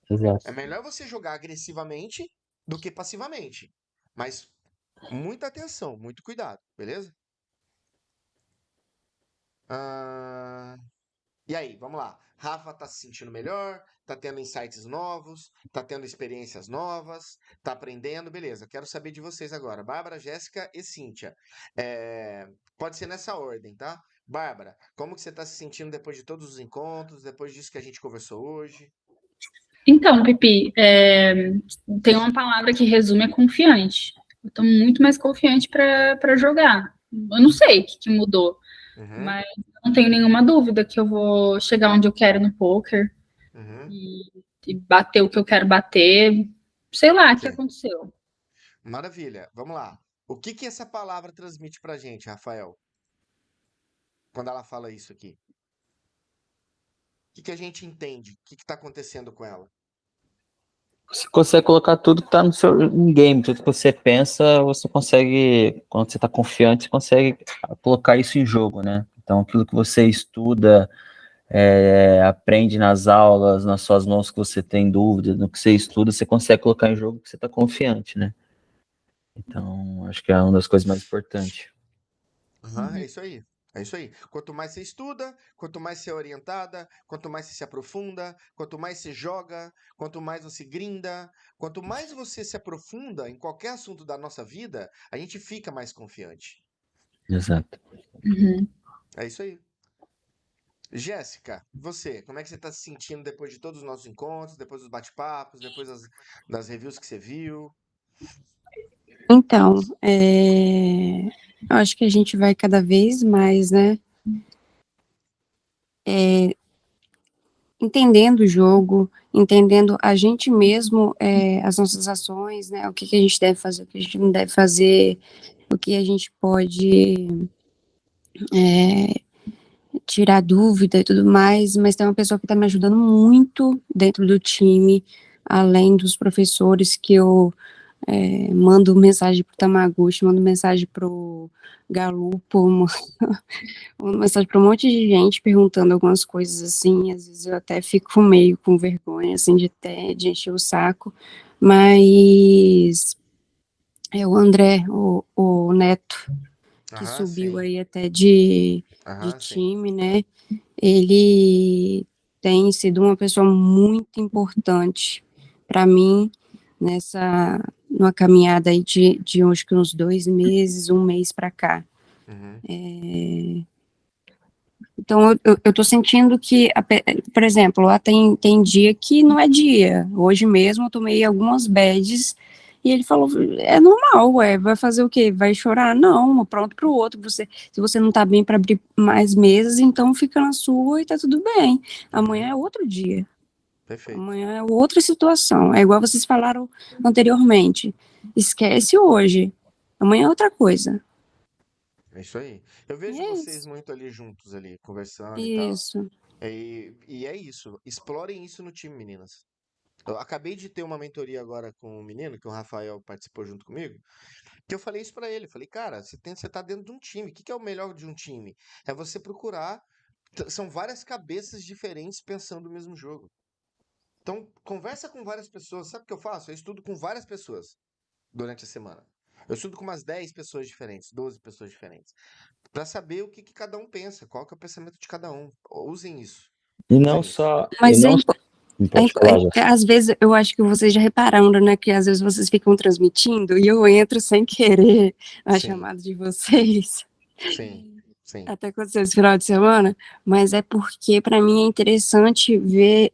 Exato. É melhor você jogar agressivamente do que passivamente. Mas muita atenção, muito cuidado, beleza? E aí, vamos lá. Rafa tá se sentindo melhor, tá tendo insights novos, tá tendo experiências novas, tá aprendendo, beleza. Quero saber de vocês agora. Bárbara, Jéssica e Cíntia. Pode ser nessa ordem, tá? Bárbara, como que você tá se sentindo depois de todos os encontros, depois disso que a gente conversou hoje? Então, Pipi, tem uma palavra que resume é confiante. Eu tô muito mais confiante para jogar. Eu não sei o que mudou, mas não tenho nenhuma dúvida que eu vou chegar onde eu quero no poker e bater o que eu quero bater. Sei lá o que aconteceu. Maravilha, vamos lá. O que essa palavra transmite pra gente, Rafael? Quando ela fala isso aqui? O que a gente entende? O que tá acontecendo com ela? Você consegue colocar tudo que tá no seu game, tudo que você pensa, você consegue, quando você tá confiante, você consegue colocar isso em jogo, né? Então, aquilo que você estuda, aprende nas aulas, nas suas mãos que você tem dúvida, no que você estuda, você consegue colocar em jogo porque você tá confiante, né? Então, acho que é uma das coisas mais importantes. É isso aí. É isso aí. Quanto mais você estuda, quanto mais você é orientada, quanto mais você se aprofunda, quanto mais você joga, quanto mais você grinda, quanto mais você se aprofunda em qualquer assunto da nossa vida, a gente fica mais confiante. Exato. É isso aí. Jéssica, você, como é que você está se sentindo depois de todos os nossos encontros, depois dos bate-papos, depois das reviews que você viu? Então, eu acho que a gente vai cada vez mais, né, entendendo o jogo, entendendo a gente mesmo, as nossas ações, né, o que a gente deve fazer, o que a gente não deve fazer, o que a gente pode tirar dúvida e tudo mais, mas tem uma pessoa que está me ajudando muito dentro do time, além dos professores que eu mando mensagem pro Tamaguchi, mando mensagem pro Galupo, mando mensagem para um monte de gente perguntando algumas coisas assim, às vezes eu até fico meio com vergonha, assim, de encher o saco, mas o André, o Neto, que Aham, subiu sim. aí até de Aham, sim. time, né? Ele tem sido uma pessoa muito importante para mim numa caminhada aí de acho que uns 2 meses, um mês para cá. Uhum. Então, eu tô sentindo que, por exemplo, lá tem dia que não é dia. Hoje mesmo eu tomei algumas bads e ele falou, é normal, ué, vai fazer o quê? Vai chorar? Não, pronto pro outro. Se você não tá bem para abrir mais mesas, então fica na sua e tá tudo bem. Amanhã é outro dia. Perfeito. Amanhã é outra situação. É igual vocês falaram anteriormente. Esquece hoje. Amanhã é outra coisa. É isso aí. Eu vejo É vocês isso. muito ali juntos, ali, conversando e tal. Isso. E é isso. Explorem isso no time, meninas. Eu acabei de ter uma mentoria agora com um menino, que o Rafael participou junto comigo, que eu falei isso pra ele. Falei, cara, você tá dentro de um time. O que que é o melhor de um time? É você procurar. São várias cabeças diferentes pensando no mesmo jogo. Então, conversa com várias pessoas. Sabe o que eu faço? Eu estudo com várias pessoas durante a semana. Eu estudo com umas 10 pessoas diferentes, 12 pessoas diferentes, pra saber o que que cada um pensa, qual que é o pensamento de cada um. Usem isso. E não Usem isso. só. E Mas não. Pode falar, já. às vezes eu acho que vocês já repararam, né, que às vezes vocês ficam transmitindo e eu entro sem querer na Sim, chamada de vocês. sim, sim. Até aconteceu esse final de semana, mas é porque para mim é interessante ver,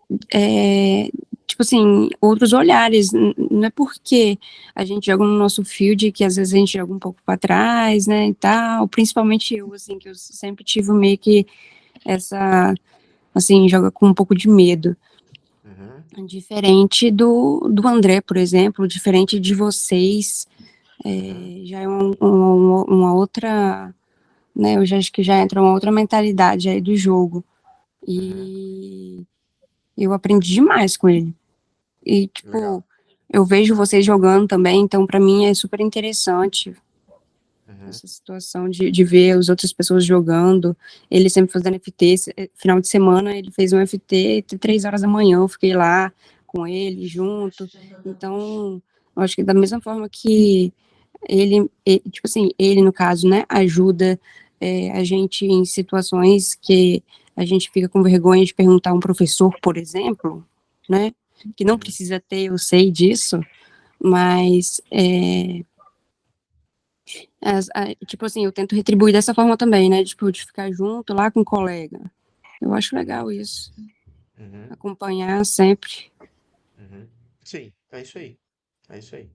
tipo assim, outros olhares. Não é porque a gente joga no nosso field que às vezes a gente joga um pouco para trás, né, e tal. Principalmente eu, assim, que eu sempre tive meio que essa, assim, joga com um pouco de medo. Uhum. Diferente do André, por exemplo, diferente de vocês, Uhum. já é uma outra, né, eu já acho que já entra uma outra mentalidade aí do jogo, Uhum. e eu aprendi demais com ele, e Legal. tipo, eu vejo vocês jogando também, então para mim é super interessante Uhum. essa situação de ver as outras pessoas jogando, ele sempre fazendo FT, final de semana ele fez um FT até 3 horas da manhã, eu fiquei lá com ele junto, então eu acho que da mesma forma que tipo assim, ele no caso, né, ajuda a gente em situações que a gente fica com vergonha de perguntar a um professor, por exemplo, né, que não Uhum. precisa ter, eu sei disso, mas tipo assim, eu tento retribuir dessa forma também, né? Tipo, de ficar junto lá com o colega. Eu acho legal isso. Uhum. Acompanhar sempre. Uhum. Sim, é isso aí. É isso aí.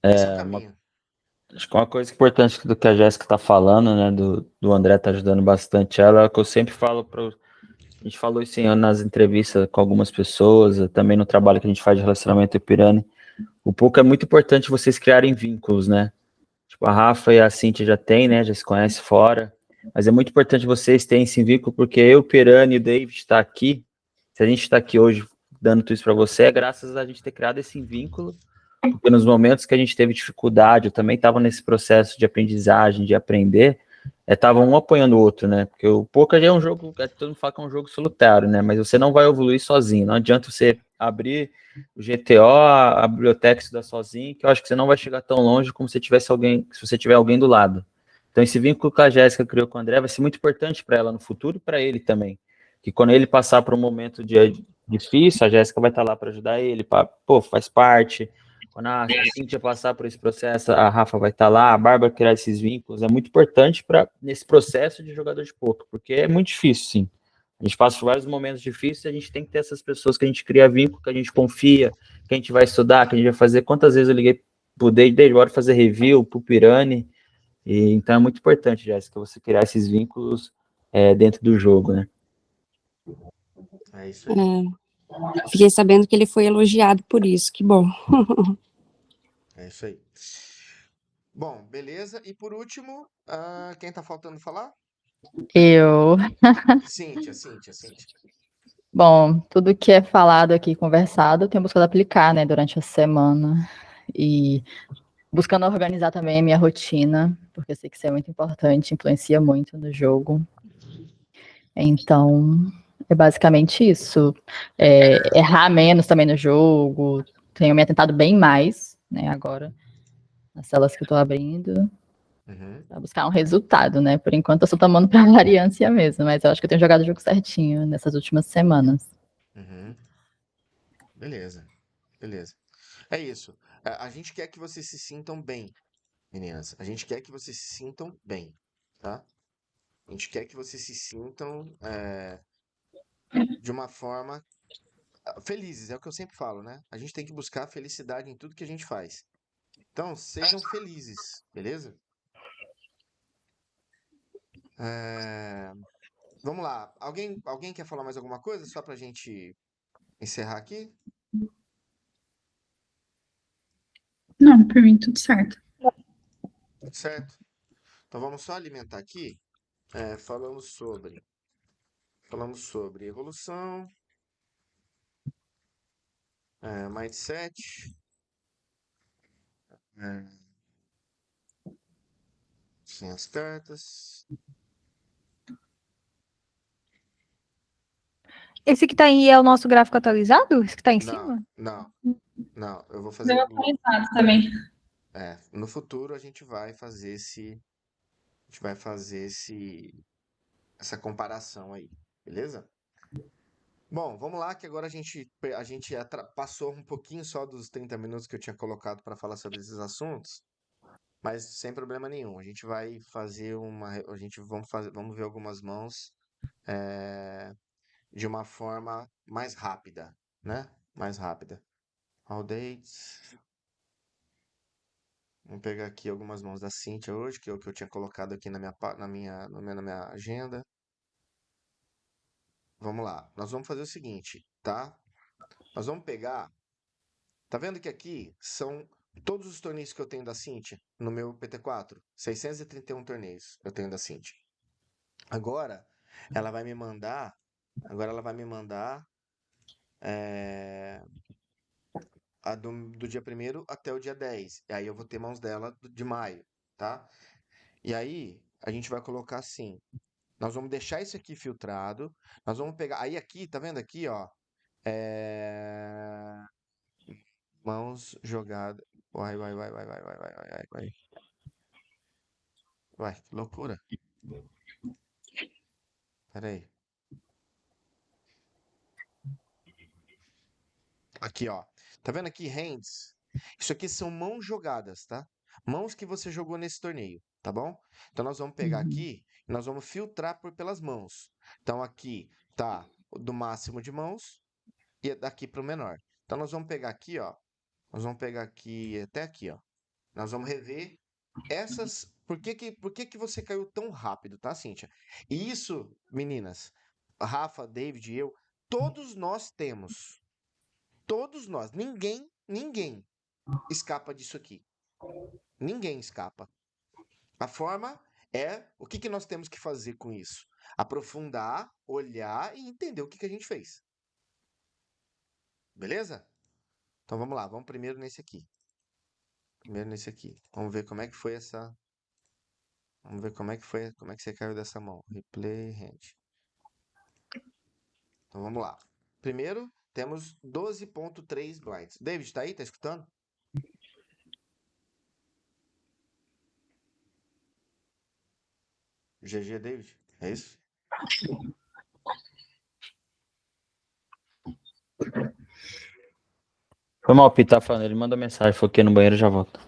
Esse é o caminho. Acho que uma coisa importante do que a Jéssica está falando, né, do André tá ajudando bastante ela, é o que eu sempre falo para. A gente falou isso nas entrevistas com algumas pessoas, também no trabalho que a gente faz de relacionamento Ipirani. O pouco é muito importante vocês criarem vínculos, né? Tipo, a Rafa e a Cíntia já tem, né? Já se conhecem fora. Mas é muito importante vocês terem esse vínculo, porque eu, Pirani e o David está aqui. Se a gente está aqui hoje dando tudo isso para você, é graças a gente ter criado esse vínculo. Porque nos momentos que a gente teve dificuldade, eu também estava nesse processo de aprendizagem, de aprender, estava um apoiando o outro, né? Porque o poker já é um jogo, todo mundo fala que é um jogo solitário, né? Mas você não vai evoluir sozinho. Não adianta você abrir o GTO, a biblioteca, estudar sozinho, que eu acho que você não vai chegar tão longe como se tivesse alguém, se você tiver alguém do lado. Então esse vínculo que a Jéssica criou com o André vai ser muito importante para ela no futuro e para ele também. Que quando ele passar por um momento difícil, a Jéssica vai estar lá para ajudar ele, pô, faz parte. Quando a Cíntia passar por esse processo, a Rafa vai estar lá, a Bárbara criar esses vínculos, é muito importante nesse processo de jogador de poker, porque é muito difícil, sim. A gente passa por vários momentos difíceis, a gente tem que ter essas pessoas que a gente cria vínculo, que a gente confia, que a gente vai estudar, que a gente vai fazer. Quantas vezes eu liguei pro Dave, bora fazer review, pro Pirani, e então é muito importante, Jéssica, você criar esses vínculos dentro do jogo, né? É isso aí. Fiquei sabendo que ele foi elogiado por isso, que bom. É isso aí. Bom, beleza. E por último, quem tá faltando falar? Eu. Cíntia. Bom, tudo que é falado aqui, conversado, eu tenho buscado aplicar, né, durante a semana. E buscando organizar também a minha rotina, porque eu sei que isso é muito importante, influencia muito no jogo. Então, é basicamente isso. Errar menos também no jogo. Tenho me atentado bem mais, né, agora, nas celas que eu tô abrindo. Uhum, Pra buscar um resultado, né? Por enquanto eu só tomando pra variância mesmo, mas eu acho que eu tenho jogado o jogo certinho nessas últimas semanas. uhum. Beleza, beleza. É isso. A gente quer que vocês se sintam bem, meninas. A gente quer que vocês se sintam bem, tá? A gente quer que vocês se sintam de uma forma felizes, é o que eu sempre falo, né? A gente tem que buscar felicidade em tudo que a gente faz. Então, sejam felizes, beleza? É, Vamos lá. Alguém quer falar mais alguma coisa? Só pra gente encerrar aqui? Não, por mim tudo certo. Tudo certo? Então vamos só alimentar aqui. Falamos sobre evolução, mindset, é, sem as cartas. Esse que tá aí é o nosso gráfico atualizado? Esse que tá em Não, cima? não. Eu vou fazer. Meu atualizado também. No futuro a gente vai fazer essa comparação aí, beleza? Bom, vamos lá que agora a gente passou um pouquinho só dos 30 minutos que eu tinha colocado para falar sobre esses assuntos, mas sem problema nenhum. A gente vai fazer vamos ver algumas mãos de uma forma mais rápida, né? Mais rápida. All dates. Vamos pegar aqui algumas mãos da Cíntia hoje, que é o que eu tinha colocado aqui na minha agenda. Vamos lá. Nós vamos fazer o seguinte, tá? Nós vamos pegar. Tá vendo que aqui são todos os torneios que eu tenho da Cíntia no meu PT4? 631 torneios eu tenho da Cíntia. Agora ela vai me mandar. Do dia 1º até o dia 10. E aí eu vou ter mãos dela de maio, tá? E aí a gente vai colocar assim. Nós vamos deixar isso aqui filtrado. Nós vamos pegar. Aí aqui, tá vendo aqui, ó? É... Mãos jogadas. Vai. Uai, que loucura. Pera aí. Aqui, ó. Tá vendo aqui, hands? Isso aqui são mãos jogadas, tá? Mãos que você jogou nesse torneio, tá bom? Então nós vamos pegar aqui e nós vamos filtrar pelas mãos. Então aqui tá do máximo de mãos e daqui para o menor. Então nós vamos pegar aqui, ó. Nós vamos pegar aqui até aqui, ó. Nós vamos rever essas. Por que que você caiu tão rápido, tá, Cíntia? E isso, meninas, Rafa, David e eu, todos nós temos. Todos nós. Ninguém escapa disso aqui. Ninguém escapa. A forma é o que nós temos que fazer com isso? Aprofundar, olhar e entender o que a gente fez. Beleza? Então vamos lá, vamos primeiro nesse aqui. Vamos ver como é que foi essa. Vamos ver como é que você caiu dessa mão. Replay, hand. Então vamos lá. Primeiro, temos 12.3 blinds. David, tá aí? Tá escutando? GG, David? É isso? Foi mal, o Pi tá falando, ele manda mensagem, foi aqui no banheiro e já volto.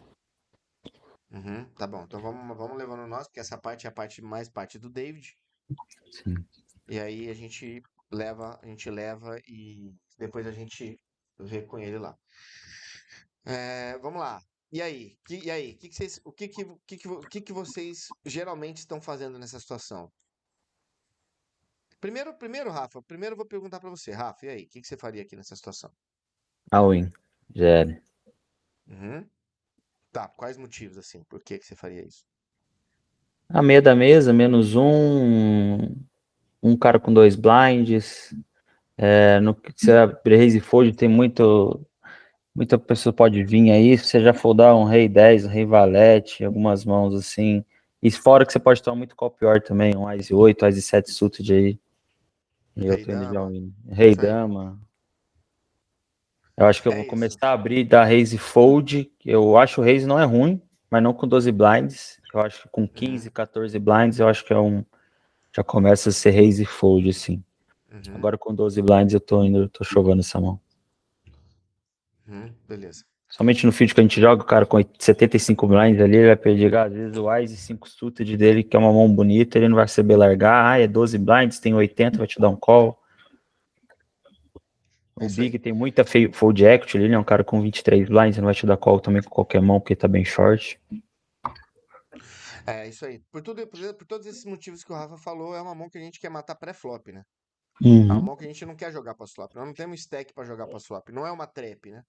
Tá bom. Então vamos levando nós, porque essa parte é a parte do David. Sim. E aí a gente leva e depois a gente vê com ele lá. Vamos lá. E aí? O que vocês geralmente estão fazendo nessa situação? Primeiro, Rafa, eu vou perguntar pra você. Rafa, e aí? O que você faria aqui nessa situação? All in, GL. Uhum. Tá, quais motivos, assim? Por que você faria isso? A meia da mesa, menos um cara com 2 blinds. Se a raise fold tem muita pessoa pode vir aí, se você já foldar um rei 10, um rei valete, algumas mãos assim. E fora que você pode tomar muito call pior também, um Ice 8, Ice 7 suited aí. E eu Rei tô indo de dama. all-in. Rei Isso aí. dama. Eu acho que eu É vou isso. começar a abrir da raise fold. Eu acho o raise não é ruim. mas não com 12 blinds. Eu acho que com 15, 14 blinds, eu acho que já começa a ser raise e fold, assim. Uhum. Agora com 12 blinds eu tô chovando essa mão. Beleza. Somente no field que a gente joga, o cara com 75 blinds ali, ele vai perder, às vezes, o Wise 5 suited dele, que é uma mão bonita, ele não vai saber largar. É 12 blinds, tem 80, vai te dar um call. É O isso aí. Big tem muita fold equity ali, ele é um cara com 23 blinds, não vai te dar call também com qualquer mão, porque tá bem short. É isso aí. Por todos esses motivos que o Rafa falou, é uma mão que a gente quer matar pré-flop, né? É uma Uhum, mão que a gente não quer jogar pós-flop. Nós não temos stack pra jogar pós-flop. Não é uma trap, né?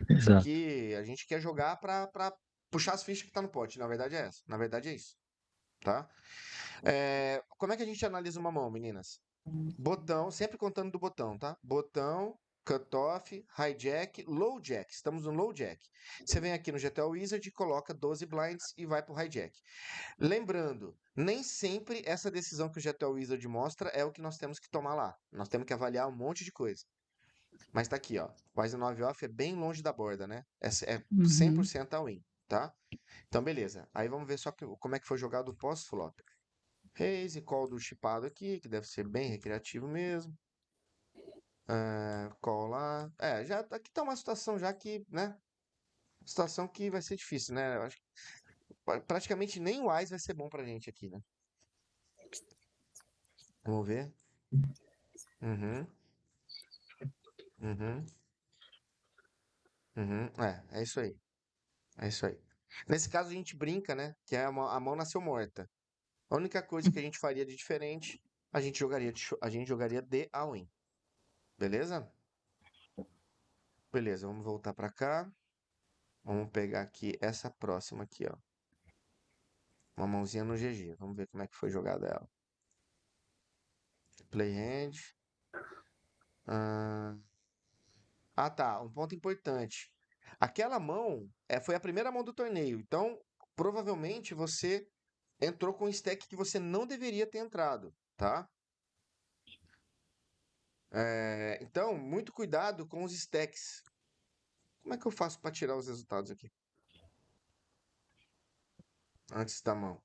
Isso exato. aqui a gente quer jogar pra puxar as fichas que tá no pote. Na verdade é essa. Na verdade é isso. Tá? Como é que a gente analisa uma mão, meninas? Botão, sempre contando do botão, tá? Botão, cutoff, hijack, low jack. Estamos no low jack. Você vem aqui no GTO Wizard, coloca 12 blinds e vai pro hijack. Lembrando, nem sempre essa decisão que o GTO Wizard mostra é o que nós temos que tomar lá. Nós temos que avaliar um monte de coisa. Mas tá aqui, ó. Wise 9 off é bem longe da borda, né? É Uhum. 100% a win, tá? Então, beleza. Aí vamos ver só como é que foi jogado o pós-flop. Raise, call do chipado aqui, que deve ser bem recreativo mesmo. Call lá. Já aqui tá uma situação já que, né? Situação que vai ser difícil, né? Eu acho que praticamente nem o Wise vai ser bom pra gente aqui, né? Vamos ver. Uhum. Uhum. Uhum. É isso aí. É isso aí. Nesse caso a gente brinca, né? Que a mão nasceu morta. A única coisa que a gente faria de diferente, a gente jogaria de all-in. Beleza? Beleza, vamos voltar pra cá. Vamos pegar aqui essa próxima aqui, ó. Uma mãozinha no GG. Vamos ver como é que foi jogada ela. Play hand. Tá. Um ponto importante. Aquela mão foi a primeira mão do torneio. Então, provavelmente você entrou com um stack que você não deveria ter entrado, tá? Então, muito cuidado com os stacks. Como é que eu faço para tirar os resultados aqui? Antes da mão.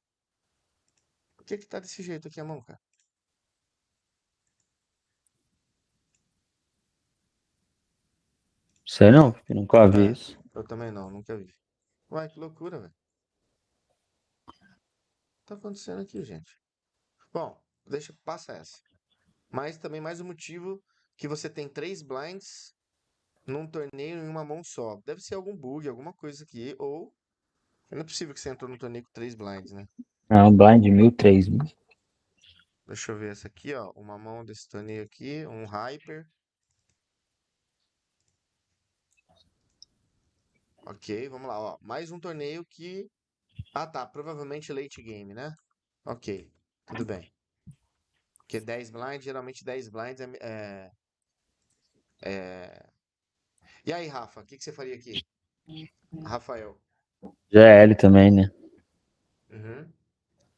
Por que tá desse jeito aqui a mão, cara? Sei não, porque nunca vi isso. Eu também não, nunca vi. Ué, que loucura, velho. O que tá acontecendo aqui, gente? Bom, passa essa. Mas também mais um motivo que você tem 3 blinds num torneio em uma mão só. Deve ser algum bug, alguma coisa aqui, ou não é possível que você entrou no torneio com 3 blinds, né? Um blind 1003. Deixa eu ver essa aqui, ó. Uma mão desse torneio aqui, um Hyper. Ok, vamos lá, ó. Mais um torneio que... tá. Provavelmente late game, né? Ok, tudo bem. Porque 10 blinds, geralmente 10 blinds é... E aí, Rafa, o que você faria aqui? Rafael. GL também, né? Uhum.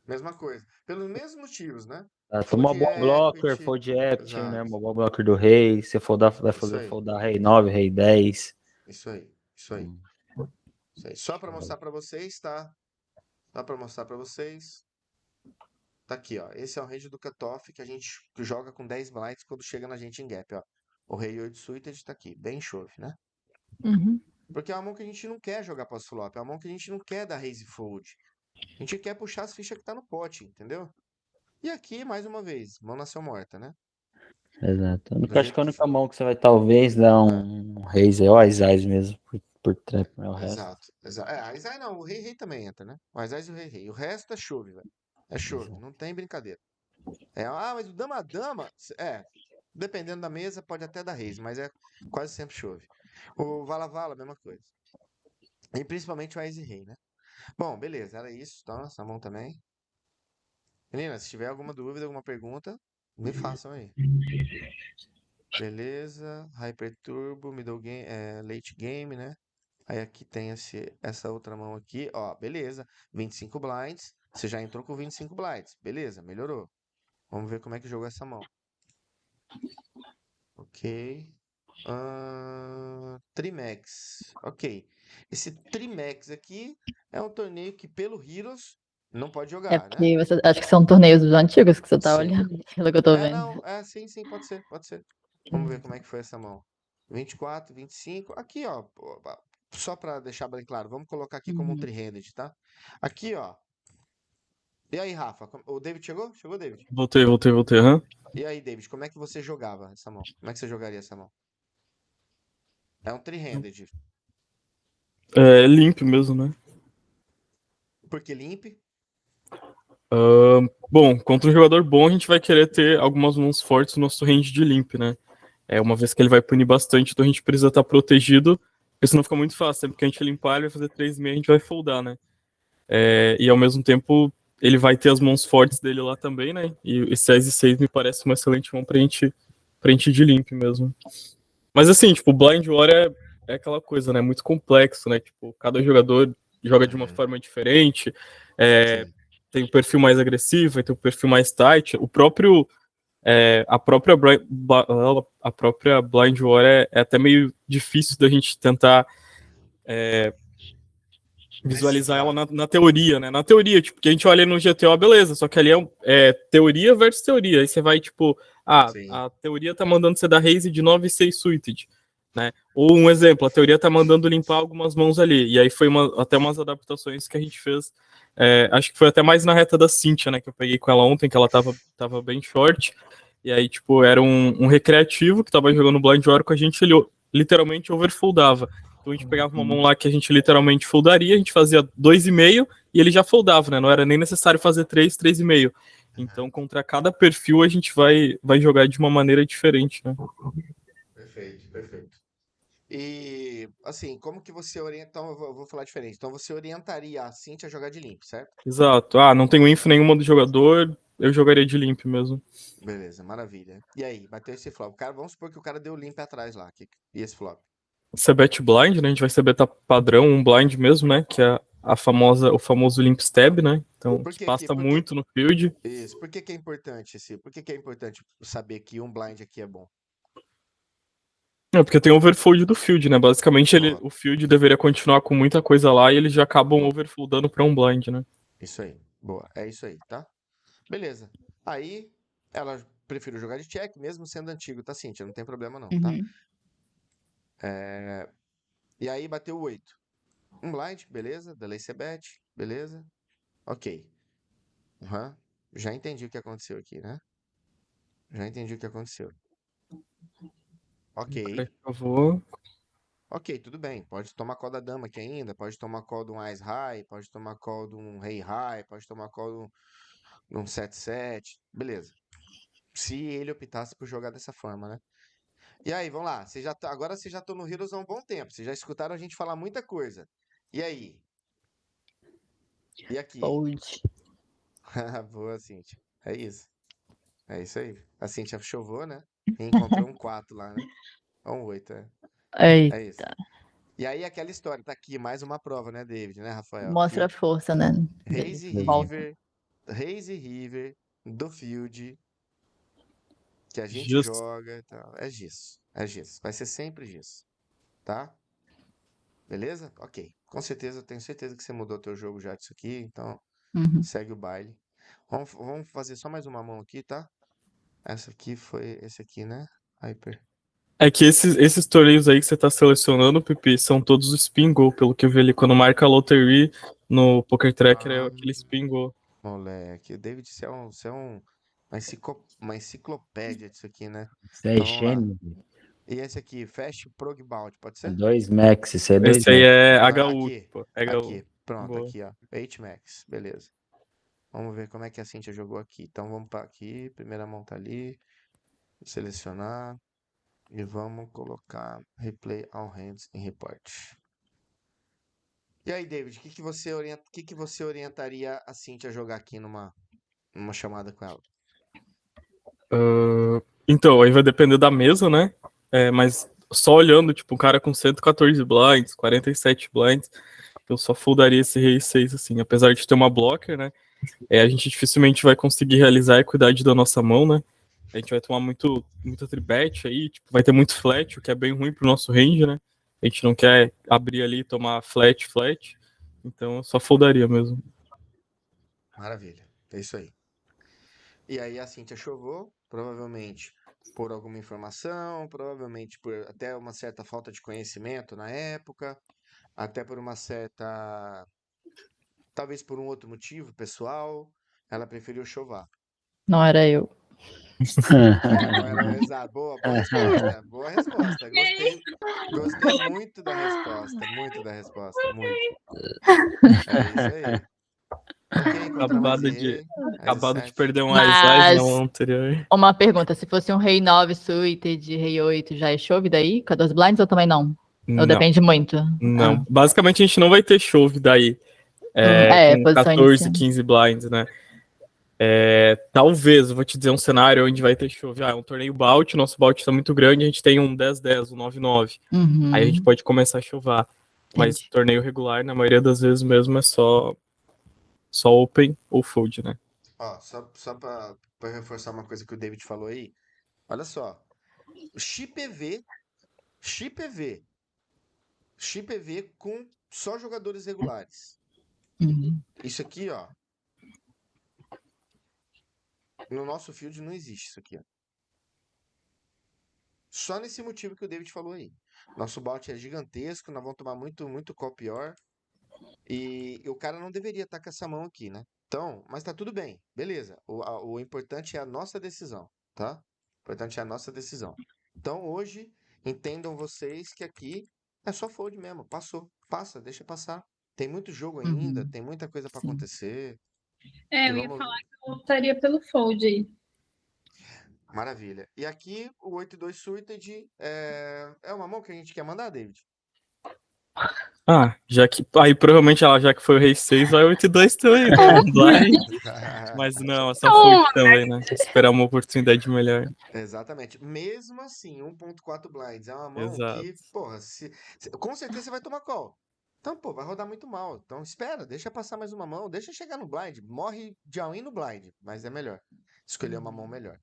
Mesma coisa. Pelos mesmos motivos, né? Toma Fold bom blocker, equity. fold equity, né? Exato. Bom blocker do rei. Se foldar, vai Isso fazer aí. foldar rei 9, rei 10. Isso aí. Isso aí. Isso aí. Só para mostrar para vocês, tá? Só para mostrar para vocês. Tá aqui, ó. Esse é o range do cutoff que a gente joga com 10 blinds quando chega na gente em gap, ó. O rei 8 suited tá aqui, bem chove, né? Uhum. Porque é uma mão que a gente não quer jogar pós-flop, é uma mão que a gente não quer dar raise fold. A gente quer puxar as fichas que tá no pote, entendeu? E aqui, mais uma vez, mão nasceu morta, né? Exato. Do Acho jeito que a que única foi. mão que você vai talvez dar um raise é o Azaz mesmo, por trap, mas o resto. Exato. A Izai não, o rei também entra, né? O Izai e o rei. O resto é chove, velho. É chove, Exato. não tem brincadeira. Mas o dama-dama, dependendo da mesa, pode até dar raise, mas é quase sempre chove. O vala-vala, mesma coisa. E principalmente o Ice Rei, né? Bom, beleza, era isso. Então, essa mão também. Meninas, se tiver alguma dúvida, alguma pergunta, me façam aí. Beleza, Hyper Turbo, middle game, late game, né? Aí aqui tem essa outra mão aqui, ó, beleza. 25 blinds, você já entrou com 25 blinds, beleza, melhorou. Vamos ver como é que jogou essa mão. Ok. Trimax, ok. Esse Trimax aqui é um torneio que pelo Heroes não pode É jogar, né? porque acho que são torneios antigos que você tá Sim. olhando, pelo que eu tô vendo. Não, sim, pode ser. Vamos ver como é que foi essa mão. 24, 25, aqui, ó, só pra deixar bem claro, vamos colocar aqui como um Uhum. three-handed, tá? Aqui, ó. E aí, Rafa, o David chegou? Chegou, David? Voltei, aham. E aí, David, como é que você jogava essa mão? Como é que você jogaria essa mão? É um three-handed. É limpo mesmo, né? Porque limp, Bom, contra um jogador bom, a gente vai querer ter algumas mãos fortes no nosso range de limp, né? Uma vez que ele vai punir bastante, então a gente precisa estar protegido, porque senão fica muito fácil. Sempre que a gente limpar, ele vai fazer 3,5, a gente vai foldar, né? E ao mesmo tempo, ele vai ter as mãos fortes dele lá também, né? E esse 6 e 6 me parece uma excelente mão pra gente ir de limp mesmo. Mas assim, tipo, o Blind War é aquela coisa, né? Muito complexo, né? Tipo, cada jogador joga de uma forma diferente. sim. Tem o perfil mais agressivo, tem o perfil mais tight. A própria Blind War é até meio difícil da gente tentar visualizar ela na teoria, né? Na teoria, tipo, que a gente olha no GTO, beleza, só que ali é teoria versus teoria. Aí você vai, tipo, Sim. a teoria tá mandando você dar raise de 9 e 6 suited, né? Ou um exemplo, a teoria tá mandando limpar algumas mãos ali. E aí foi até umas adaptações que a gente fez. Acho que foi até mais na reta da Cynthia, né? Que eu peguei com ela ontem, que ela tava bem short. E aí, tipo, era um recreativo que tava jogando Blind War com a gente, ele literalmente overfoldava. Então a gente pegava uma mão lá que a gente literalmente foldaria, a gente fazia 2,5 e ele já foldava, né? Não era nem necessário fazer 3,5. Então, contra cada perfil, a gente vai jogar de uma maneira diferente, né? Perfeito. E, assim, como que você orienta... Então, eu vou falar diferente. Então, você orientaria a Cintia a jogar de limp, certo? Exato. Não tenho info nenhuma do jogador, eu jogaria de limp mesmo. Beleza, maravilha. E aí, bateu esse flop. Vamos supor que o cara deu limp atrás lá. E esse flop? Você bet blind, né? A gente vai ser beta padrão, um blind mesmo, né? Que é o famoso limp stab, né? Então, Por que que passa muito no field. Isso. Por que é importante Por que é importante saber que um blind aqui é bom? Não, porque tem overfold do field, né? Basicamente, Pronto. o field deveria continuar com muita coisa lá e eles já acabam overfoldando pra um blind, né? Isso aí. Boa. É isso aí, tá? Beleza. Aí, ela prefere jogar de check, mesmo sendo antigo, tá, Cintia? Não tem problema não, tá? Uhum. E aí, bateu o 8. Um blind, beleza. Delay bet, beleza. Ok. Já entendi o que aconteceu aqui, né? Já entendi o que aconteceu. Ok. Por favor. Ok, tudo bem. Pode tomar call da dama aqui ainda, pode tomar call de um Ice High, pode tomar call de um Rei High, pode tomar call de um 7-7. Beleza. Se ele optasse por jogar dessa forma, né? E aí, vamos lá. Agora vocês já estão no Heroes há um bom tempo. Vocês já escutaram a gente falar muita coisa. E aí? E aqui? Fold. Boa, Cintia. É isso. É isso aí. A Cintia chovou, né? E encontrou um 4 lá, né? Ou um 8, É isso. Eita. E aí, aquela história. Tá aqui mais uma prova, né, David, né, Rafael? Mostra a força, né? Raise De volta. River do Field que a gente Justo. joga e tal. É Giz. Vai ser sempre Giz. Tá? Beleza? Ok. Com certeza, eu tenho certeza que você mudou teu jogo já disso aqui, então Uhum. segue o baile. Vamos fazer só mais uma mão aqui, tá? Essa aqui foi esse aqui, né? Hyper. É que esses torneios aí que você tá selecionando, Pipi, são todos spin goal, pelo que eu vi ali. Quando marca a lottery no Poker Tracker, é aquele spin goal. Moleque, o David, você é uma enciclopédia disso aqui, né? Isso é Então vamos lá. gênio. E esse aqui, Fast Progbound, pode ser? 2 max, isso é 2 Esse aí max. é Ah, HU, aqui. pô. HU. Aqui, pronto, Boa. aqui, ó. 8 max, beleza. Vamos ver como é que a Cintia jogou aqui. Então vamos para aqui, primeira mão tá ali. Selecionar. E vamos colocar Replay All Hands em Report. E aí, David, o que você orientaria a Cintia a jogar aqui numa chamada com ela? Então, aí vai depender da mesa, né? Mas só olhando, tipo, um cara com 114 blinds, 47 blinds, eu só foldaria esse rei 6, assim. Apesar de ter uma blocker, né? A gente dificilmente vai conseguir realizar a equidade da nossa mão, né? A gente vai tomar muita tribet aí, tipo, vai ter muito flat, o que é bem ruim pro nosso range, né? A gente não quer abrir ali e tomar flat. Então eu só foldaria mesmo. Maravilha. É isso aí. E aí a Cíntia chovou, provavelmente por alguma informação, provavelmente por até uma certa falta de conhecimento na época, até por uma certa. Talvez por um outro motivo pessoal, ela preferiu chovar. Não era eu. Não era exato. Boa resposta. Boa resposta. Gostei muito da resposta. Muito da resposta. Muito. É isso aí. Não queria encontrar mais EA. Acabado de Mas perder um Mas- Ais na mão anterior. Uma pergunta, se fosse um rei 9 suited, rei 8, já é chove daí? Com a 2 blinds ou também não? Ou Não, depende muito? não. Basicamente a gente não vai ter chove daí. Com posição 14, inicial. 15 blinds, né? Talvez, eu vou te dizer um cenário onde vai ter chove. É um torneio bout, nosso bout tá muito grande, a gente tem um 10-10, um 9-9. Uhum. Aí a gente pode começar a chovar. Mas Entendi. torneio regular, na maioria das vezes mesmo, é só open ou fold, né? ó, só pra reforçar uma coisa que o David falou aí. Olha só. Chip EV com só jogadores regulares. Uhum. Isso aqui, ó. No nosso field não existe isso aqui, ó. Só nesse motivo que o David falou aí. Nosso bot é gigantesco, nós vamos tomar muito call pior. E o cara não deveria estar com essa mão aqui, né? Então, mas tá tudo bem, beleza. O importante é a nossa decisão, tá? O importante é a nossa decisão. Então, hoje, entendam vocês que aqui é só fold mesmo. Passou, passa, deixa passar. Tem muito jogo ainda, tem muita coisa pra Sim. acontecer. Eu ia falar que eu optaria pelo fold aí. Maravilha. E aqui, o 8-2 suited é uma mão que a gente quer mandar, David? Já que. Aí provavelmente ela, já que foi o Rei 6, vai 8-2 também, né? Blind. Mas não, é só fold também, né? Esperar uma oportunidade melhor. Exatamente. Mesmo assim, 1.4 blinds é uma mão Exato. que, porra, com certeza você vai tomar call. Então, pô, vai rodar muito mal. Então, espera, deixa passar mais uma mão, deixa chegar no blind. Morre de all-in no blind, mas é melhor. Escolher uma mão melhor.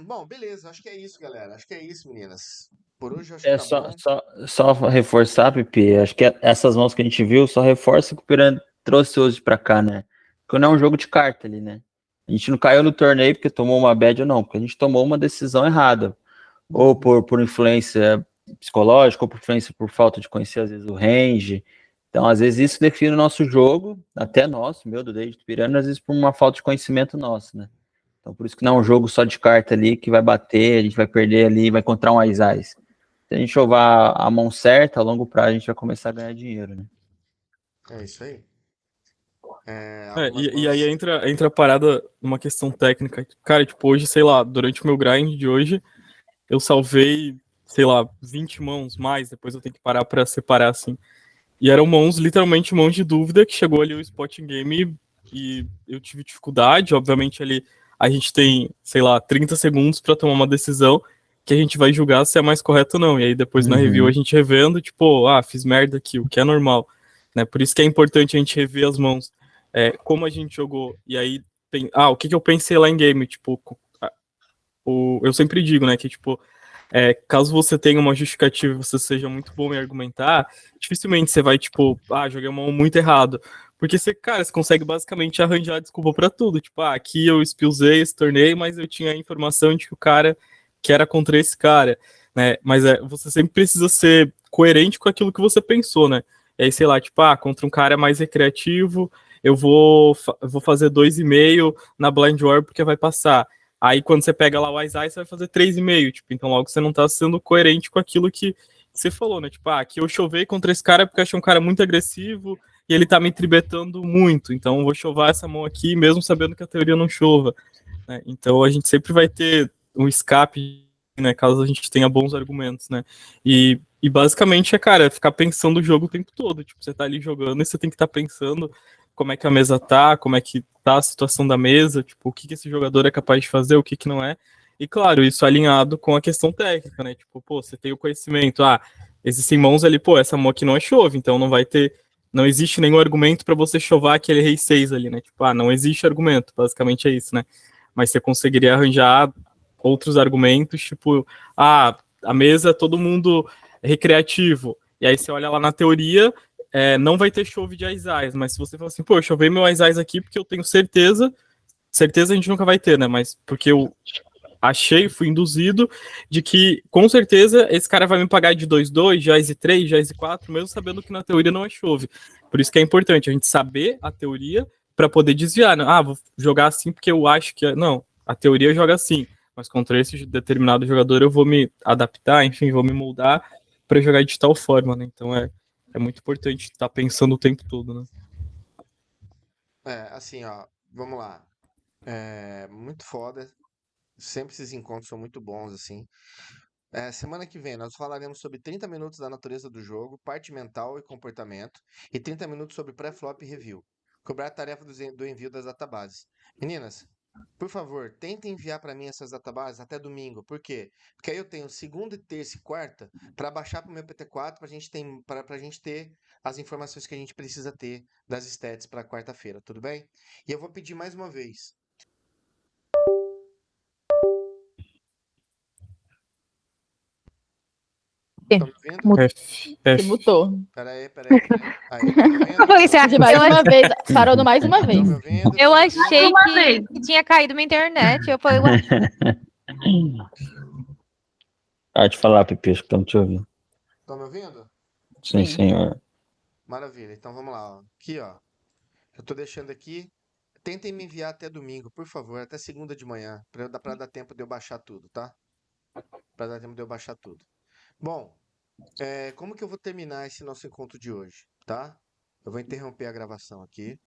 Bom, beleza, acho que é isso, galera. Acho que é isso, meninas. Por hoje, acho que tá bom. Só reforçar, Pipi, acho que essas mãos que a gente viu só reforça o que o Piranha trouxe hoje pra cá, né? Porque não é um jogo de carta ali, né? A gente não caiu no torneio porque tomou uma bad ou não, porque a gente tomou uma decisão errada. Ou por influência psicológica, ou por influência por falta de conhecer, às vezes, o range. Então, às vezes, isso define o nosso jogo, até nosso, meu, do David Piranha, às vezes por uma falta de conhecimento nosso, né? Então, por isso que não é um jogo só de carta ali que vai bater, a gente vai perder ali, vai encontrar um ais-ais. Se a gente chovar a mão certa, a longo prazo a gente vai começar a ganhar dinheiro, né? É isso aí. E aí entra a parada numa questão técnica. Cara, tipo, hoje, sei lá, durante o meu grind de hoje, eu salvei, sei lá, 20 mãos mais, depois eu tenho que parar pra separar, assim. E eram mãos, literalmente mãos de dúvida, que chegou ali o Spotting Game e eu tive dificuldade. Obviamente, ali a gente tem, sei lá, 30 segundos pra tomar uma decisão que a gente vai julgar se é mais correto ou não. E aí depois na review a gente revendo, tipo, fiz merda aqui, o que é normal, né? Por isso que é importante a gente rever as mãos, como a gente jogou. E aí, o que eu pensei lá em game, tipo, eu sempre digo, né, que tipo, caso você tenha uma justificativa e você seja muito bom em argumentar, dificilmente você vai, tipo, joguei uma mão muito errado. Porque você, cara, você consegue basicamente arranjar desculpa pra tudo. Tipo, aqui eu spillzei esse torneio, mas eu tinha a informação de que o cara que era contra esse cara, né? Mas você sempre precisa ser coerente com aquilo que você pensou, né? E aí, sei lá, tipo, contra um cara mais recreativo, eu vou fazer 2,5 na Blind War porque vai passar. Aí quando você pega lá o Ais, você vai fazer 3,5, tipo, então logo você não tá sendo coerente com aquilo que você falou, né? Tipo, aqui eu chovei contra esse cara porque eu achei um cara muito agressivo e ele tá me tribetando muito, então eu vou chovar essa mão aqui, mesmo sabendo que a teoria não chova, né? Então a gente sempre vai ter um escape, né, caso a gente tenha bons argumentos, né? E basicamente cara, ficar pensando o jogo o tempo todo, tipo, você tá ali jogando e você tem que estar pensando como é que a mesa tá, como é que tá a situação da mesa, tipo, o que esse jogador é capaz de fazer, o que não é. E claro, isso alinhado com a questão técnica, né? Tipo, você tem o conhecimento, existem mãos ali, essa mão aqui não é chove, então não existe nenhum argumento para você chovar aquele rei 6 ali, né? Tipo, não existe argumento, basicamente é isso, né? Mas você conseguiria arranjar outros argumentos, tipo, a mesa, todo mundo recreativo. E aí você olha lá na teoria, não vai ter chove de Aizais, mas se você falar assim, pô, chovei meu Aizais aqui porque eu tenho certeza a gente nunca vai ter, né? Mas porque eu achei, fui induzido de que, com certeza, esse cara vai me pagar de 2-2, de Aize 3, de Aize 4, mesmo sabendo que na teoria não é chove. Por isso que é importante a gente saber a teoria para poder desviar, né? Ah, vou jogar assim porque eu acho que... Não, a teoria joga assim, mas contra esse determinado jogador eu vou me adaptar, enfim, vou me moldar para jogar de tal forma, né? Então é muito importante estar pensando o tempo todo, né? Assim, ó, vamos lá. Muito foda. Sempre esses encontros são muito bons, assim. Semana que vem nós falaremos sobre 30 minutos da natureza do jogo, parte mental e comportamento, e 30 minutos sobre pré-flop e review. Cobrar a tarefa do envio das databases. Meninas, por favor, tentem enviar para mim essas databases até domingo. Por quê? Porque aí eu tenho segunda, terça e quarta para baixar para o meu PT4 para a gente ter as informações que a gente precisa ter das stats para quarta-feira, tudo bem? E eu vou pedir mais uma vez. Estão me ouvindo? Você mutou. Peraí. Aí, estão me ouvindo? Pois é, De mais uma vez, parou no mais uma Estão vez. me ouvindo? eu Tão me achei ouvindo? Uma vez. que tinha caído minha internet. Eu falei, ué, Pode falar, Pipi, acho que estamos te ouvindo. Estão me ouvindo? Sim, Sim. senhor. Maravilha. Então vamos lá. Ó. Aqui, ó. Eu tô deixando aqui. Tentem me enviar até domingo, por favor, até segunda de manhã, pra dar tempo de eu baixar tudo, tá? Pra dar tempo de eu baixar tudo. Bom, como que eu vou terminar esse nosso encontro de hoje, tá? Eu vou interromper a gravação aqui.